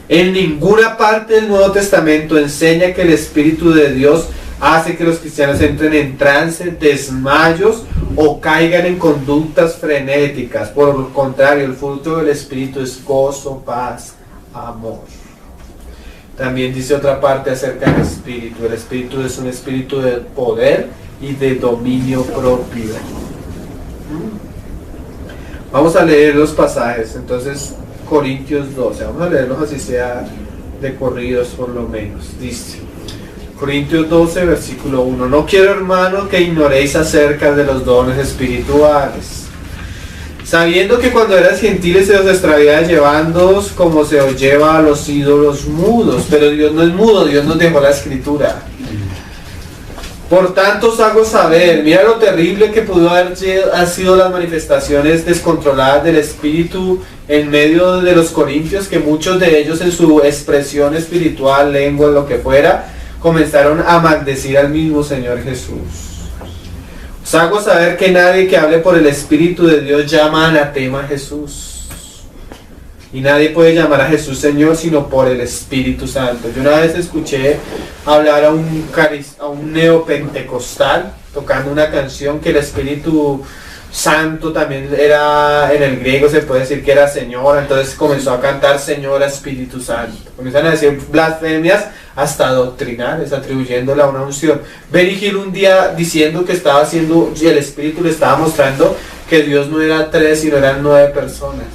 En ninguna parte del Nuevo Testamento enseña que el Espíritu de Dios hace que los cristianos entren en trance, desmayos o caigan en conductas frenéticas. Por el contrario, el fruto del Espíritu es gozo, paz, amor. También dice otra parte acerca del Espíritu. El Espíritu es un espíritu de poder y de dominio propio. Vamos a leer los pasajes. Entonces, Corintios 12. Vamos a leerlos así sea de corridos por lo menos. Dice, Corintios 12, versículo 1. No quiero, hermano, que ignoréis acerca de los dones espirituales, sabiendo que cuando eras gentiles se os extraviaba llevándoos como se os lleva a los ídolos mudos. Pero Dios no es mudo, Dios nos dejó la Escritura. Por tanto os hago saber, mira lo terrible que pudo haber sido las manifestaciones descontroladas del Espíritu en medio de los corintios, que muchos de ellos en su expresión espiritual, lengua, lo que fuera, comenzaron a maldecir al mismo Señor Jesús. Os hago saber que nadie que hable por el Espíritu de Dios llama anatema a Jesús. Y nadie puede llamar a Jesús Señor sino por el Espíritu Santo. Yo una vez escuché hablar a un neopentecostal tocando una canción que el Espíritu Santo también era, en el griego se puede decir que era Señor, entonces comenzó a cantar Señora Espíritu Santo. Comienzan a decir blasfemias hasta doctrinales, atribuyéndole a una unción. Benny Hill un día diciendo que estaba haciendo, y el Espíritu le estaba mostrando que Dios no era 3 sino eran 9 personas.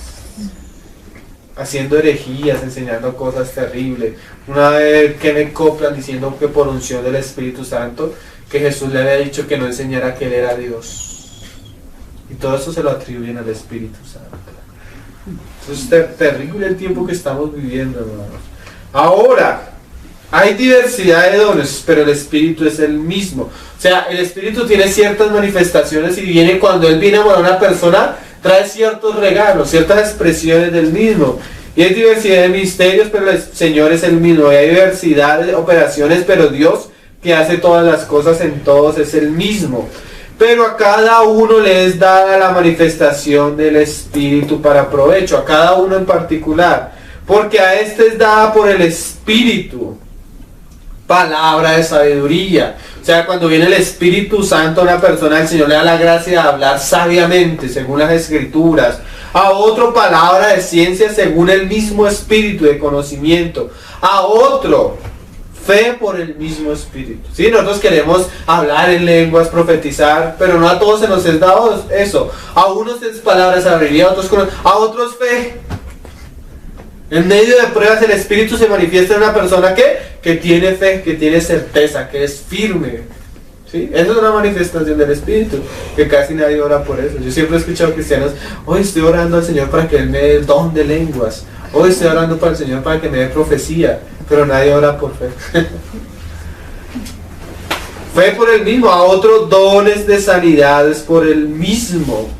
Haciendo herejías, enseñando cosas terribles. Una vez que me coplan diciendo que por unción del Espíritu Santo, que Jesús le había dicho que no enseñara que Él era Dios. Y todo eso se lo atribuyen al Espíritu Santo. Eso es terrible el tiempo que estamos viviendo, hermanos. Ahora, hay diversidad de dones, pero el Espíritu es el mismo. O sea, el Espíritu tiene ciertas manifestaciones y viene cuando Él viene a morar a una persona, trae ciertos regalos, ciertas expresiones del mismo. Y hay diversidad de misterios, pero el Señor es el mismo. Y hay diversidad de operaciones, pero Dios, que hace todas las cosas en todos, es el mismo. Pero a cada uno le es dada la manifestación del Espíritu para provecho, a cada uno en particular. Porque a este es dada por el Espíritu palabra de sabiduría. O sea, cuando viene el Espíritu Santo a una persona, el Señor le da la gracia de hablar sabiamente, según las Escrituras. A otro, palabra de ciencia, según el mismo Espíritu de conocimiento. A otro, fe por el mismo Espíritu. ¿Sí? Nosotros queremos hablar en lenguas, profetizar, pero no a todos se nos es dado eso. A unos es palabra de sabiduría, a otros fe. En medio de pruebas el Espíritu se manifiesta en una persona que tiene fe, que tiene certeza, que es firme. ¿Sí? Esa es una manifestación del Espíritu, que casi nadie ora por eso. Yo siempre he escuchado cristianos, hoy estoy orando al Señor para que Él me dé el don de lenguas. Hoy estoy orando para el Señor para que me dé profecía, pero nadie ora por fe. Fe por el mismo, a otros dones de sanidades por el mismo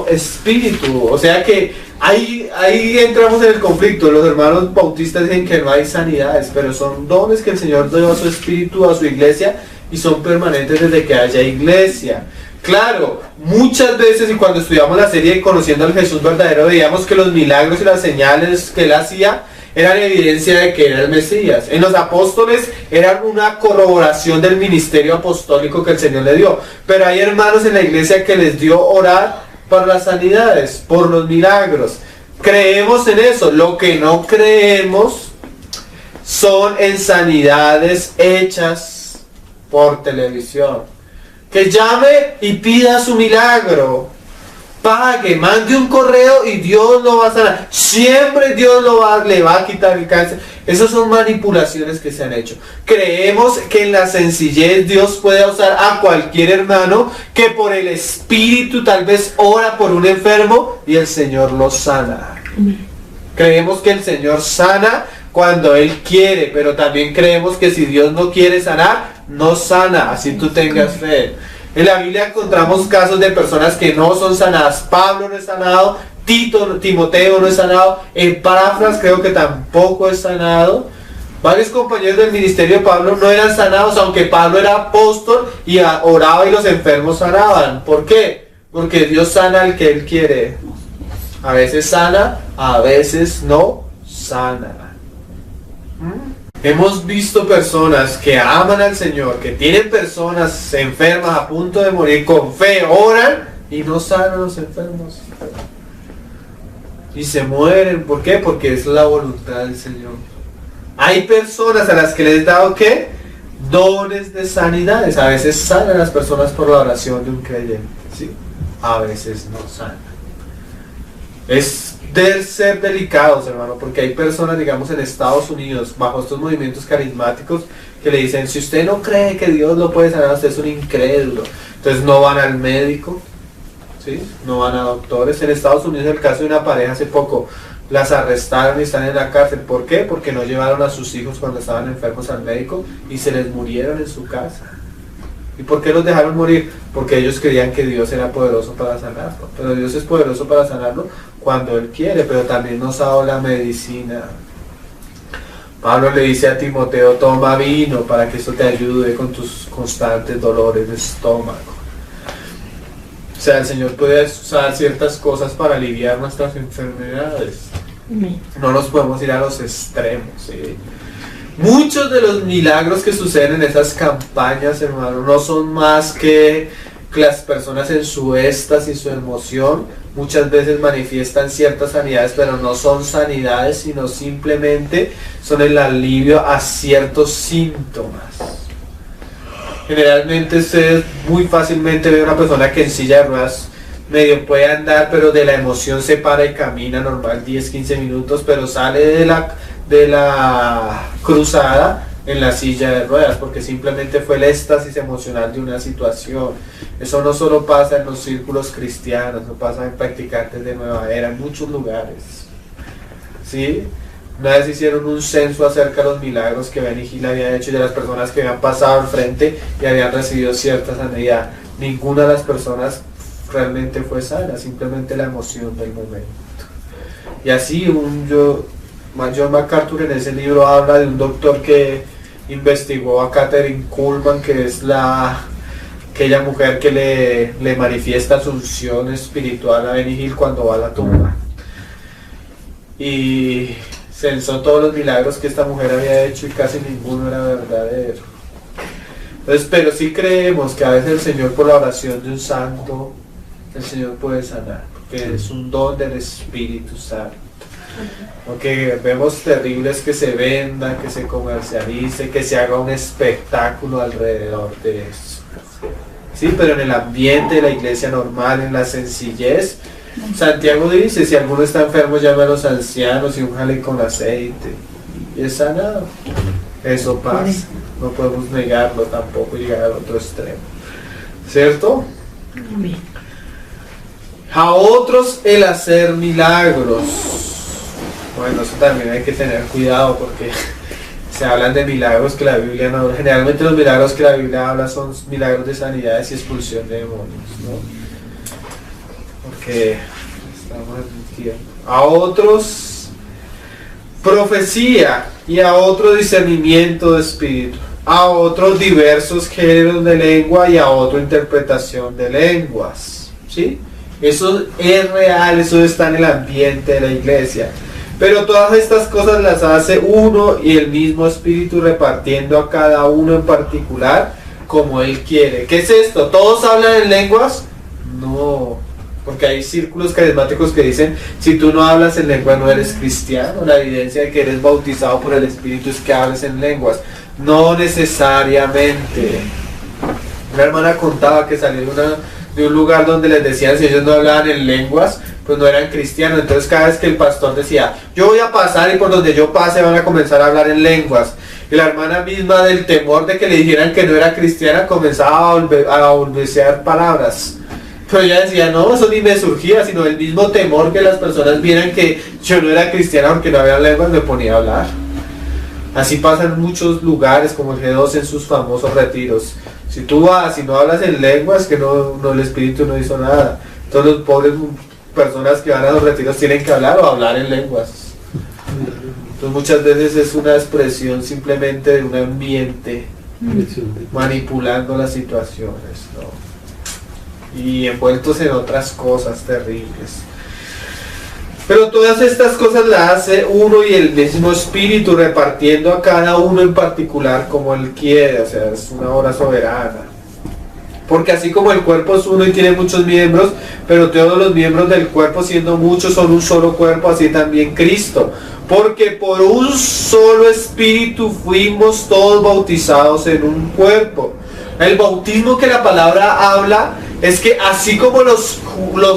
Espíritu. O sea que ahí entramos en el conflicto. Los hermanos bautistas dicen que no hay sanidades, pero son dones que el Señor dio a su Espíritu, a su iglesia, y son permanentes desde que haya iglesia. Claro, muchas veces, y cuando estudiamos la serie Conociendo al Jesús Verdadero, veíamos que los milagros y las señales que Él hacía eran evidencia de que era el Mesías. En los apóstoles eran una corroboración del ministerio apostólico que el Señor le dio. Pero hay hermanos en la iglesia que les dio orar por las sanidades, por los milagros. Creemos en eso. Lo que no creemos son en sanidades hechas por televisión. Que llame y pida su milagro. Pague, mande un correo y Dios lo va a sanar. Siempre Dios le va a quitar el cáncer. Esas son manipulaciones que se han hecho. Creemos que en la sencillez Dios puede usar a cualquier hermano que por el Espíritu tal vez ora por un enfermo y el Señor lo sana. Creemos que el Señor sana cuando Él quiere, pero también creemos que si Dios no quiere sanar, no sana, así tú tengas fe. En la Biblia encontramos casos de personas que no son sanadas. Pablo no es sanado, Timoteo no es sanado, Epafras creo que tampoco es sanado. Varios compañeros del ministerio de Pablo no eran sanados, aunque Pablo era apóstol y oraba y los enfermos sanaban. ¿Por qué? Porque Dios sana al que Él quiere. A veces sana, a veces no sana. Hemos visto personas que aman al Señor, que tienen personas enfermas a punto de morir, con fe oran y no sanan a los enfermos. Y se mueren. ¿Por qué? Porque es la voluntad del Señor. Hay personas a las que les he dado ¿qué? Dones de sanidades. A veces sanan las personas por la oración de un creyente, ¿sí? A veces no sanan. Es de ser delicados, hermano, porque hay personas, digamos, en Estados Unidos, bajo estos movimientos carismáticos, que le dicen, si usted no cree que Dios lo puede sanar, usted es un incrédulo. Entonces no van al médico, ¿sí? No van a doctores. En Estados Unidos, el caso de una pareja hace poco, las arrestaron y están en la cárcel. ¿Por qué? Porque no llevaron a sus hijos cuando estaban enfermos al médico y se les murieron en su casa. ¿Y por qué los dejaron morir? Porque ellos creían que Dios era poderoso para sanarlo. Pero Dios es poderoso para sanarlo cuando Él quiere, pero también nos ha dado la medicina. Pablo le dice a Timoteo, toma vino para que eso te ayude con tus constantes dolores de estómago. O sea, el Señor puede usar ciertas cosas para aliviar nuestras enfermedades. No nos podemos ir a los extremos, ¿sí? Muchos de los milagros que suceden en esas campañas, hermano, no son más que las personas en su éxtasis, su emoción, muchas veces manifiestan ciertas sanidades, pero no son sanidades, sino simplemente son el alivio a ciertos síntomas. Generalmente ustedes muy fácilmente ven una persona que en silla de ruedas medio puede andar, pero de la emoción se para y camina normal 10-15 minutos, pero sale de la cruzada en la silla de ruedas, porque simplemente fue el éxtasis emocional de una situación. Eso no solo pasa en los círculos cristianos, no pasa en practicantes de Nueva Era, en muchos lugares. ¿Sí? Una vez hicieron un censo acerca de los milagros que Benny Hill había hecho y de las personas que habían pasado al frente y habían recibido cierta sanidad. Ninguna de las personas realmente fue sana, simplemente la emoción del momento. Y así John MacArthur en ese libro habla de un doctor que investigó a Catherine Kuhlman, que es aquella mujer que le manifiesta su unción espiritual a Benny Hill cuando va a la tumba. Y censó todos los milagros que esta mujer había hecho y casi ninguno era verdadero. Entonces, pero sí creemos que a veces el Señor, por la oración de un santo, el Señor puede sanar, porque es un don del Espíritu Santo. Aunque vemos terribles que se venda, que se comercialice, que se haga un espectáculo alrededor de eso. Sí, pero en el ambiente de la iglesia normal, en la sencillez, Santiago dice, si alguno está enfermo, llame a los ancianos y únjale con aceite. Y es sanado. Eso pasa. No podemos negarlo tampoco, llegar al otro extremo. ¿Cierto? A otros el hacer milagros. Bueno, eso también hay que tener cuidado porque se hablan de milagros que la Biblia no... Generalmente los milagros que la Biblia habla son milagros de sanidades y expulsión de demonios, ¿no? Porque estamos en un tiempo. A otros profecía y a otro discernimiento de espíritu. A otros diversos géneros de lengua y a otro interpretación de lenguas. ¿Sí? Eso es real, eso está en el ambiente de la iglesia. Pero todas estas cosas las hace uno y el mismo Espíritu, repartiendo a cada uno en particular como Él quiere. ¿Qué es esto? ¿Todos hablan en lenguas? No, porque hay círculos carismáticos que dicen, si tú no hablas en lengua no eres cristiano. La evidencia de que eres bautizado por el Espíritu es que hables en lenguas. No necesariamente. Una hermana contaba que salió de un lugar donde les decían si ellos no hablaban en lenguas, pues no eran cristianos. Entonces cada vez que el pastor decía, yo voy a pasar y por donde yo pase van a comenzar a hablar en lenguas, y la hermana misma, del temor de que le dijeran que no era cristiana, comenzaba a balbucear palabras. Pero ella decía, no, eso ni me surgía, sino el mismo temor que las personas vieran que yo no era cristiana porque no había lenguas, me ponía a hablar. Así pasa en muchos lugares, como el G2 en sus famosos retiros. Si tú vas y no hablas en lenguas, que no el Espíritu no hizo nada. Todos los pobres personas que van a los retiros tienen que hablar o hablar en lenguas. Entonces muchas veces es una expresión simplemente de un ambiente manipulando las situaciones, ¿no? Y envueltos en otras cosas terribles. Pero todas estas cosas las hace uno y el mismo Espíritu, repartiendo a cada uno en particular como Él quiere. O sea, es una obra soberana. Porque así como el cuerpo es uno y tiene muchos miembros, pero todos los miembros del cuerpo, siendo muchos, son un solo cuerpo, así también Cristo. Porque por un solo Espíritu fuimos todos bautizados en un cuerpo. El bautismo que la palabra habla es que así como los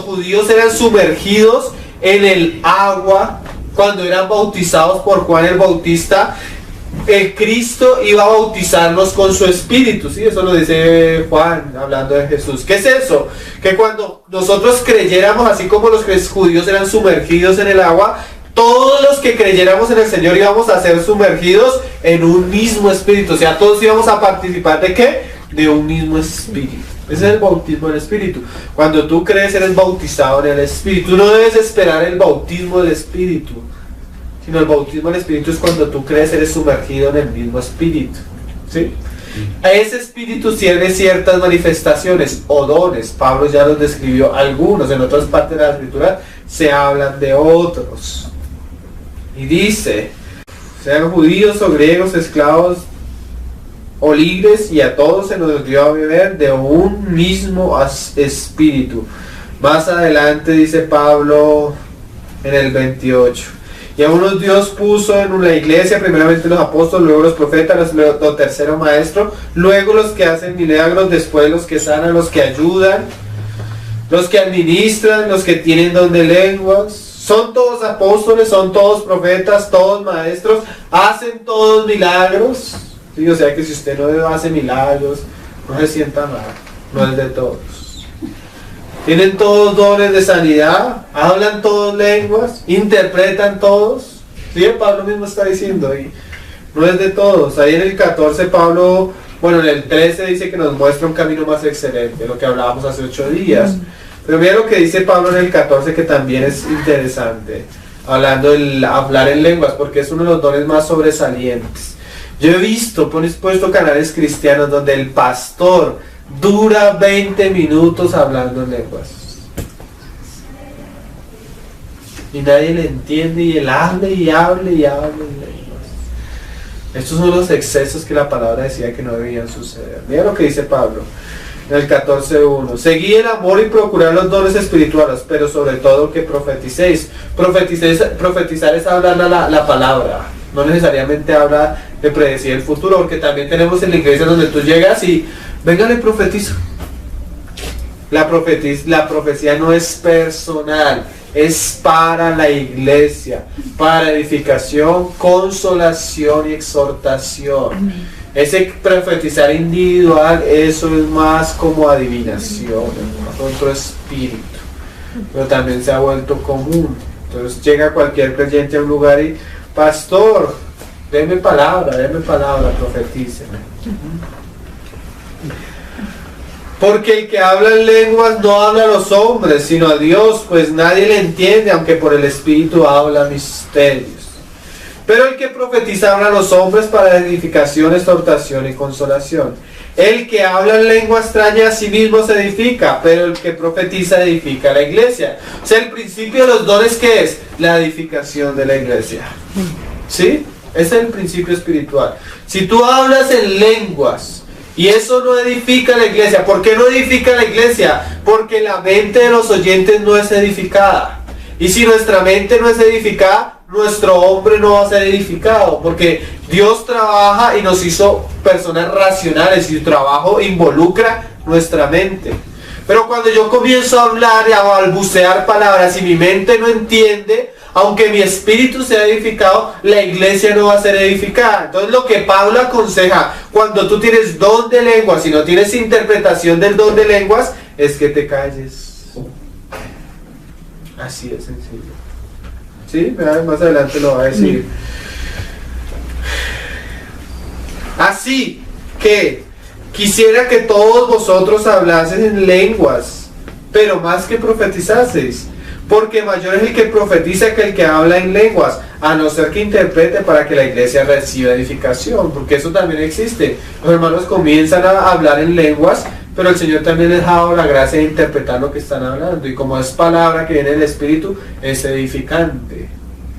judíos eran sumergidos en el agua cuando eran bautizados por Juan el Bautista, el Cristo iba a bautizarnos con su Espíritu, ¿sí? Eso lo dice Juan, hablando de Jesús. ¿Qué es eso? Que cuando nosotros creyéramos, así como los judíos eran sumergidos en el agua, todos los que creyéramos en el Señor íbamos a ser sumergidos en un mismo espíritu. O sea, todos íbamos a participar ¿de qué? De un mismo espíritu. Ese es el bautismo del espíritu. Cuando tú crees, eres bautizado en el espíritu. No debes esperar el bautismo del espíritu, sino el bautismo del espíritu es cuando tú crees, eres sumergido en el mismo espíritu. ¿Sí? A ese espíritu tiene ciertas manifestaciones o dones. Pablo ya los describió algunos. En otras partes de la escritura se hablan de otros. Y dice, sean judíos o griegos, esclavos o libres, y a todos se nos dio a beber de un mismo espíritu. Más adelante dice Pablo en el 28. Y a unos Dios puso en la iglesia, primeramente los apóstoles, luego los profetas, los terceros maestros, luego los que hacen milagros, después los que sanan, los que ayudan, los que administran, los que tienen don de lenguas. Son todos apóstoles, son todos profetas, todos maestros, hacen todos milagros. Sí, o sea que si usted no hace milagros, no se sienta mal, no es de todos. Tienen todos dones de sanidad, hablan todos lenguas, interpretan todos. Sí, Pablo mismo está diciendo, y no es de todos. Ahí en el 14 Pablo, bueno, en el 13 dice que nos muestra un camino más excelente, lo que hablábamos hace 8 días. Pero mira lo que dice Pablo en el 14, que también es interesante, hablando del hablar en lenguas, porque es uno de los dones más sobresalientes. Yo he visto, puesto canales cristianos donde el pastor dura 20 minutos hablando en lenguas. Y nadie le entiende, y él hable y hable y hable en lenguas. Estos son los excesos que la palabra decía que no debían suceder. Mira lo que dice Pablo en el 14:1. Seguid el amor y procurad los dones espirituales, pero sobre todo que profeticéis. Profetizar es hablar la palabra. No necesariamente habla de predecir el futuro, porque también tenemos en la iglesia donde tú llegas y venga, le profetizo. La profecía no es personal, es para la iglesia, para edificación, consolación y exhortación. Amén. Ese profetizar individual, eso es más como adivinación, otro espíritu, pero también se ha vuelto común. Entonces llega cualquier creyente a un lugar y, pastor, deme palabra, profetíceme. Porque el que habla en lenguas no habla a los hombres, sino a Dios, pues nadie le entiende, aunque por el Espíritu habla misterios. Pero el que profetiza habla a los hombres para edificación, exhortación y consolación. El que habla en lengua extraña a sí mismo se edifica, pero el que profetiza edifica a la iglesia. O sea, el principio de los dones, ¿qué es? La edificación de la iglesia. ¿Sí? Ese es el principio espiritual. Si tú hablas en lenguas y eso no edifica a la iglesia, ¿por qué no edifica a la iglesia? Porque la mente de los oyentes no es edificada. Y si nuestra mente no es edificada, nuestro hombre no va a ser edificado, porque Dios trabaja y nos hizo personas racionales, y su trabajo involucra nuestra mente. Pero cuando yo comienzo a hablar y a balbucear palabras y mi mente no entiende, aunque mi espíritu sea edificado, la iglesia no va a ser edificada. Entonces lo que Pablo aconseja, cuando tú tienes don de lenguas y no tienes interpretación del don de lenguas, es que te calles. Así de sencillo. ¿Sí? Más adelante lo va a decir. Así que quisiera que todos vosotros hablaseis en lenguas, pero más que profetizaseis, porque mayor es el que profetiza que el que habla en lenguas, a no ser que interprete para que la iglesia reciba edificación, porque eso también existe. Los hermanos comienzan a hablar en lenguas, pero el Señor también les ha dado la gracia de interpretar lo que están hablando, y como es palabra que viene del Espíritu, es edificante.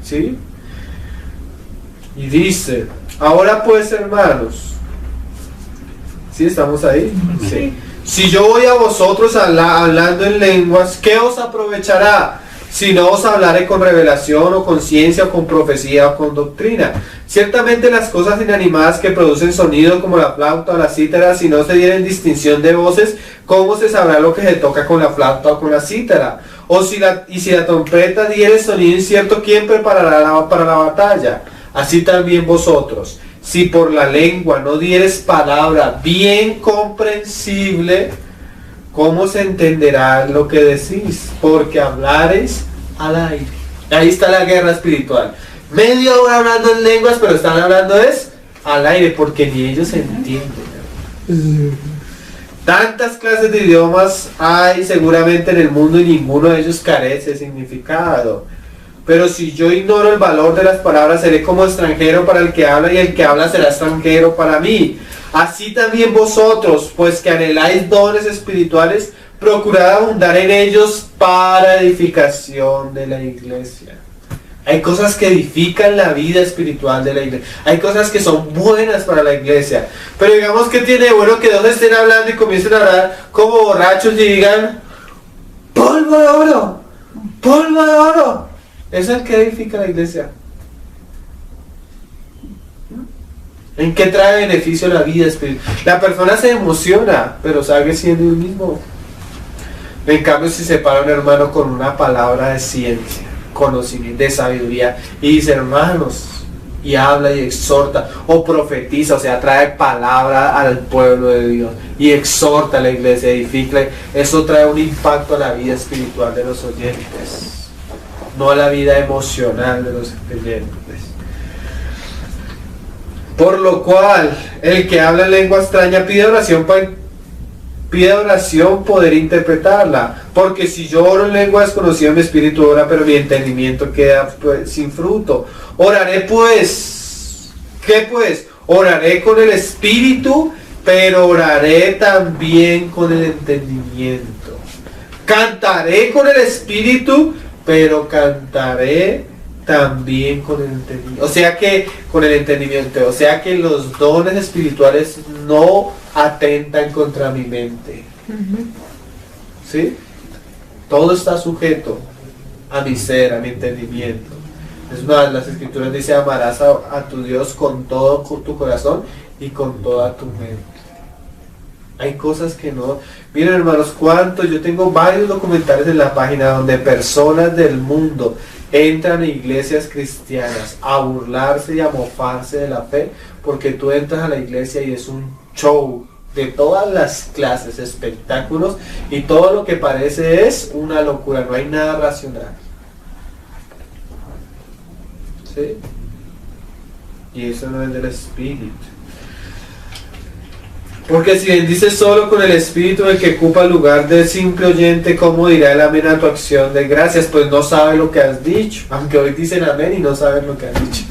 ¿Sí? Y dice, ahora pues, hermanos, ¿sí estamos ahí? Sí. Si yo voy a vosotros hablando en lenguas, ¿qué os aprovechará? Si no os hablaré con revelación o con ciencia o con profecía o con doctrina. Ciertamente las cosas inanimadas que producen sonido, como la flauta o la cítara, si no se dieren distinción de voces, ¿cómo se sabrá lo que se toca con la flauta o con la cítara? Si la trompeta diere sonido incierto, ¿quién preparará para la batalla? Así también vosotros, si por la lengua no dieres palabra bien comprensible, ¿cómo se entenderá lo que decís? Porque hablareis al aire. Ahí está la guerra espiritual. Media hora hablando en lenguas, pero están hablando es al aire, porque ni ellos entienden. Tantas clases de idiomas hay seguramente en el mundo y ninguno de ellos carece de significado. Pero si yo ignoro el valor de las palabras, seré como extranjero para el que habla y el que habla será extranjero para mí. Así también vosotros, pues que anheláis dones espirituales, procurad abundar en ellos para edificación de la iglesia. Hay cosas que edifican la vida espiritual de la iglesia. Hay cosas que son buenas para la iglesia. Pero digamos que tiene de bueno que dos estén hablando y comiencen a hablar como borrachos y digan: polvo de oro, polvo de oro. Eso es el que edifica la iglesia. ¿En qué trae beneficio la vida espiritual? La persona se emociona, pero sigue siendo el mismo. En cambio, si se para un hermano con una palabra de ciencia, conocimiento, de sabiduría, y dice: hermanos, y habla y exhorta, o profetiza, o sea, trae palabra al pueblo de Dios, y exhorta a la iglesia, edifica, eso trae un impacto a la vida espiritual de los oyentes, no a la vida emocional de los creyentes. Por lo cual, el que habla en lengua extraña pide oración poder interpretarla, porque si yo oro en lengua desconocida, mi espíritu ora, pero mi entendimiento queda pues sin fruto. Oraré pues, ¿qué pues? Oraré con el espíritu, pero oraré también con el entendimiento. Cantaré con el espíritu, pero cantaré también con el entendimiento. O sea que con el entendimiento, o sea que los dones espirituales no atentan contra mi mente. ¿Sí? Todo está sujeto a mi ser, a mi entendimiento. Es más, las escrituras dicen: amarás a tu Dios con todo tu corazón y con toda tu mente. Hay cosas que no. Miren, hermanos, yo tengo varios documentales en la página donde personas del mundo entran a iglesias cristianas a burlarse y a mofarse de la fe, porque tú entras a la iglesia y es un show de todas las clases, espectáculos, y todo lo que parece es una locura, no hay nada racional. ¿Sí? Y eso no es del Espíritu. Porque si bendices solo con el Espíritu, el que ocupa el lugar del simple oyente, ¿cómo dirá el amén a tu acción de gracias? Pues no sabe lo que has dicho, aunque hoy dicen amén y no saben lo que has dicho.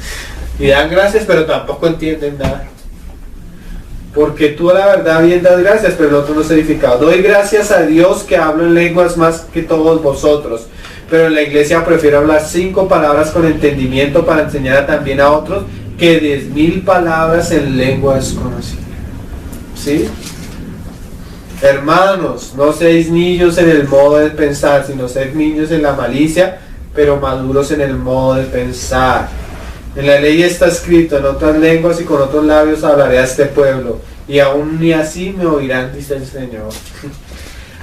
Y dan gracias, pero tampoco entienden nada. Porque tú a la verdad bien das gracias, pero el otro no es edificado. Doy gracias a Dios que hablo en lenguas más que todos vosotros, pero en la iglesia prefiero hablar 5 palabras con entendimiento para enseñar también a otros que 10.000 palabras en lengua desconocida. ¿Sí? Hermanos, no seáis niños en el modo de pensar, sino sed niños en la malicia, pero maduros en el modo de pensar. En la ley está escrito: en otras lenguas y con otros labios hablaré a este pueblo, y aún ni así me oirán, dice el Señor.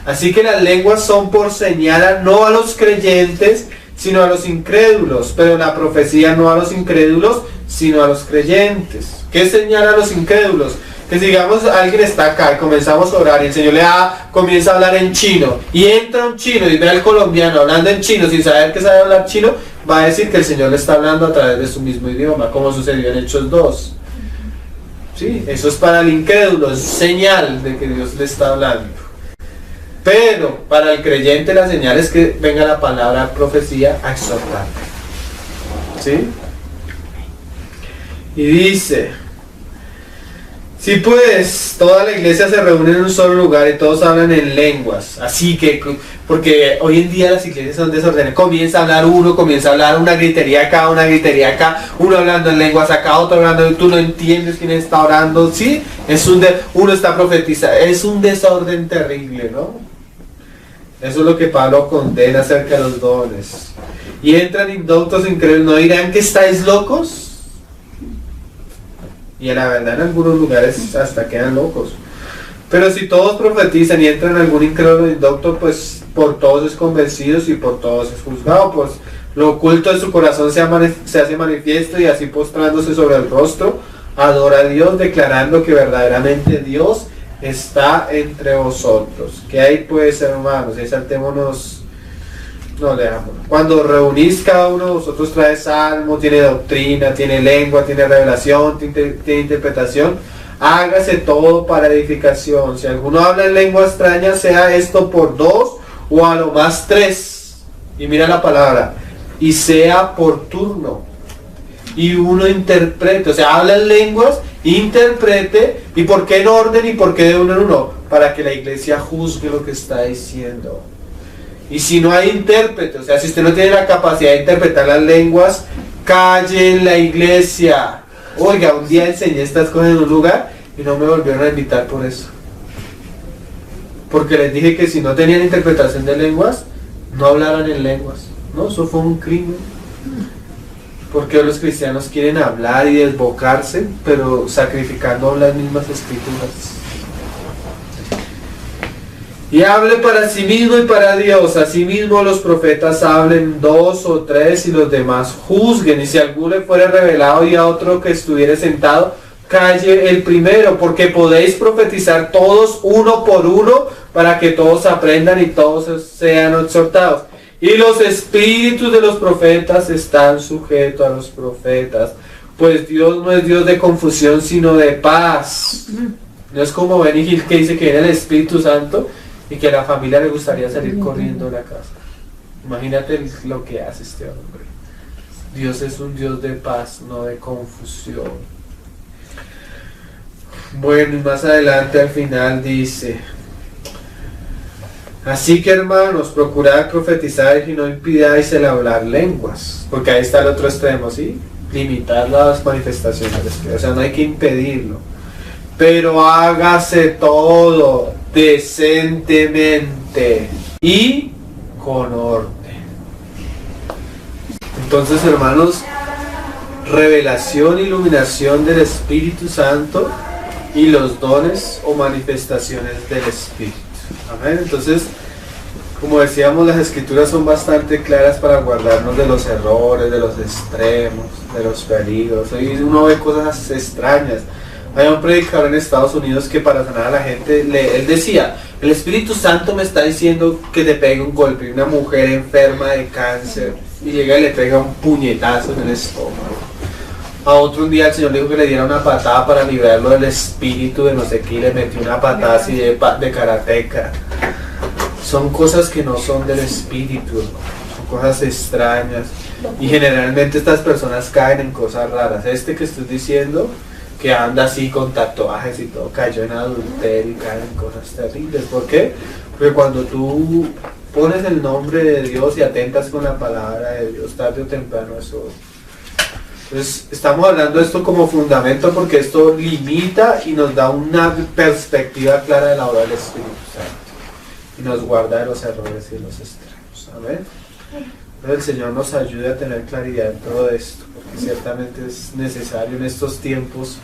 Así que las lenguas son por señal no a los creyentes, sino a los incrédulos, pero la profecía no a los incrédulos, sino a los creyentes. ¿Qué señala a los incrédulos? Que si digamos alguien está acá y comenzamos a orar y el Señor comienza a hablar en chino, y entra un chino y ve al colombiano hablando en chino sin saber que sabe hablar chino, va a decir que el Señor le está hablando a través de su mismo idioma, como sucedió en Hechos 2. ¿Sí? Eso es para el incrédulo, es señal de que Dios le está hablando. Pero para el creyente la señal es que venga la palabra profecía a exhortar. ¿Sí? Y dice: si pues toda la iglesia se reúne en un solo lugar y todos hablan en lenguas, así que, porque hoy en día las iglesias son desordenadas, comienza a hablar uno, comienza a hablar una gritería acá, uno hablando en lenguas acá, otro hablando, tú no entiendes quién está orando, ¿sí? Uno está profetizando, es un desorden terrible, ¿no? Eso es lo que Pablo condena acerca de los dones. Y entran indoctos incrédulos, ¿no dirán que estáis locos? Y en la verdad en algunos lugares hasta quedan locos. Pero si todos profetizan y entran algún incrédulo indocto, pues por todos es convencido y por todos es juzgado. Pues lo oculto de su corazón se hace manifiesto, y así postrándose sobre el rostro adora a Dios, declarando que verdaderamente Dios está entre vosotros. ¿Qué hay pues, hermanos? Y saltémonos No, leámoslo. Cuando reunís, cada uno de vosotros trae salmo, tiene doctrina, tiene lengua, tiene revelación, tiene interpretación. Hágase todo para edificación. Si alguno habla en lengua extraña, sea esto por 2 o a lo más 3. Y mira la palabra. Y sea por turno. Y uno interprete. O sea, habla en lenguas, interprete. ¿Y por qué en orden y por qué de uno en uno? Para que la iglesia juzgue lo que está diciendo. Y si no hay intérprete, o sea, si usted no tiene la capacidad de interpretar las lenguas, calle en la iglesia. Oiga, un día enseñé estas cosas en un lugar y no me volvieron a invitar por eso. Porque les dije que si no tenían interpretación de lenguas, no hablaran en lenguas. No, eso fue un crimen. Porque los cristianos quieren hablar y desbocarse, pero sacrificando las mismas escrituras. Y hable para sí mismo y para Dios. Asimismo los profetas hablen 2 o 3 y los demás juzguen. Y si alguno fuere revelado y a otro que estuviere sentado, calle el primero, porque podéis profetizar todos uno por uno, para que todos aprendan y todos sean exhortados. Y los espíritus de los profetas están sujetos a los profetas, pues Dios no es Dios de confusión, sino de paz. No es como Benny Hill, que dice que era el Espíritu Santo y que a la familia le gustaría salir corriendo de la casa. Imagínate lo que hace este hombre. Dios es un Dios de paz, no de confusión. Bueno, y más adelante al final dice: así que, hermanos, procurad profetizar y no impidáis el hablar lenguas. Porque ahí está el otro extremo, ¿sí? Limitar las manifestaciones del Espíritu. O sea, no hay que impedirlo. Pero hágase todo decentemente y con orden. Entonces, hermanos, revelación, iluminación del Espíritu Santo y los dones o manifestaciones del Espíritu. Amén. Entonces, como decíamos, las escrituras son bastante claras para guardarnos de los errores, de los extremos, de los peligros. Hoy uno ve cosas extrañas. Hay un predicador en Estados Unidos que para sanar a la gente, él decía: el Espíritu Santo me está diciendo que te pegue un golpe. Y una mujer enferma de cáncer y llega y le pega un puñetazo en el estómago. A otro un día el Señor le dijo que le diera una patada para librarlo del espíritu de no sé qué, y le metió una patada así de karateca. Son cosas que no son del espíritu, son cosas extrañas. Y generalmente estas personas caen en cosas raras. Este que estoy diciendo, que anda así con tatuajes y todo, cayó en adulterio y cae en cosas terribles. ¿Por qué? Porque cuando tú pones el nombre de Dios y atentas con la palabra de Dios, tarde o temprano eso. Entonces estamos hablando de esto como fundamento, porque esto limita y nos da una perspectiva clara de la obra del Espíritu Santo y nos guarda de los errores y los extremos. Amén. El Señor nos ayude a tener claridad en todo esto, porque ciertamente es necesario en estos tiempos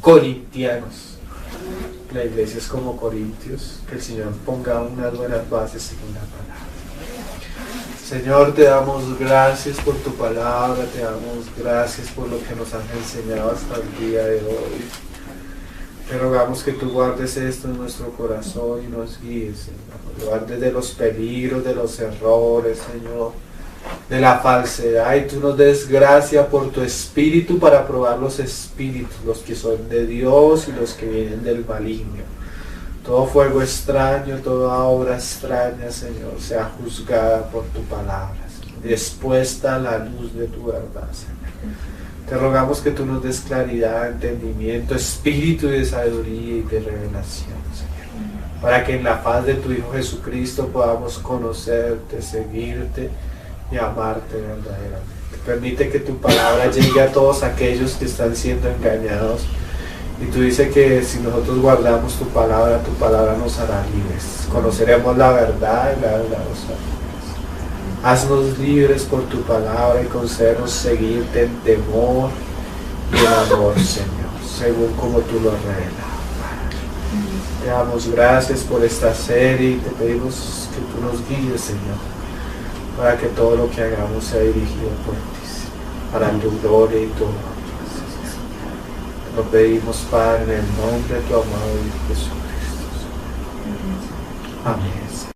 corintianos. La iglesia es como Corintios, que el Señor ponga unas buenas bases según la palabra. Señor, te damos gracias por tu palabra, te damos gracias por lo que nos has enseñado hasta el día de hoy. Te rogamos que tú guardes esto en nuestro corazón y nos guíes, Señor. Guardes de los peligros, de los errores, Señor, de la falsedad, y tú nos des gracia por tu espíritu para probar los espíritus, los que son de Dios y los que vienen del maligno. Todo fuego extraño, toda obra extraña, Señor, sea juzgada por tu palabra, Señor, expuesta a la luz de tu verdad, Señor. Te rogamos que tú nos des claridad, entendimiento, espíritu de sabiduría y de revelación, Señor, para que en la faz de tu Hijo Jesucristo podamos conocerte, seguirte y amarte verdaderamente. Permite que tu palabra llegue a todos aquellos que están siendo engañados. Y tú dices que si nosotros guardamos tu palabra nos hará libres. Conoceremos la verdad y la verdad nos hará libres. Haznos libres por tu palabra y concédenos seguirte en temor y en amor, Señor, según como tú lo revelas. Te damos gracias por esta serie y te pedimos que tú nos guíes, Señor, para que todo lo que hagamos sea dirigido por ti, para tu gloria y tu honor. Lo pedimos, Padre, en el nombre de tu amado Hijo Jesucristo. Amén.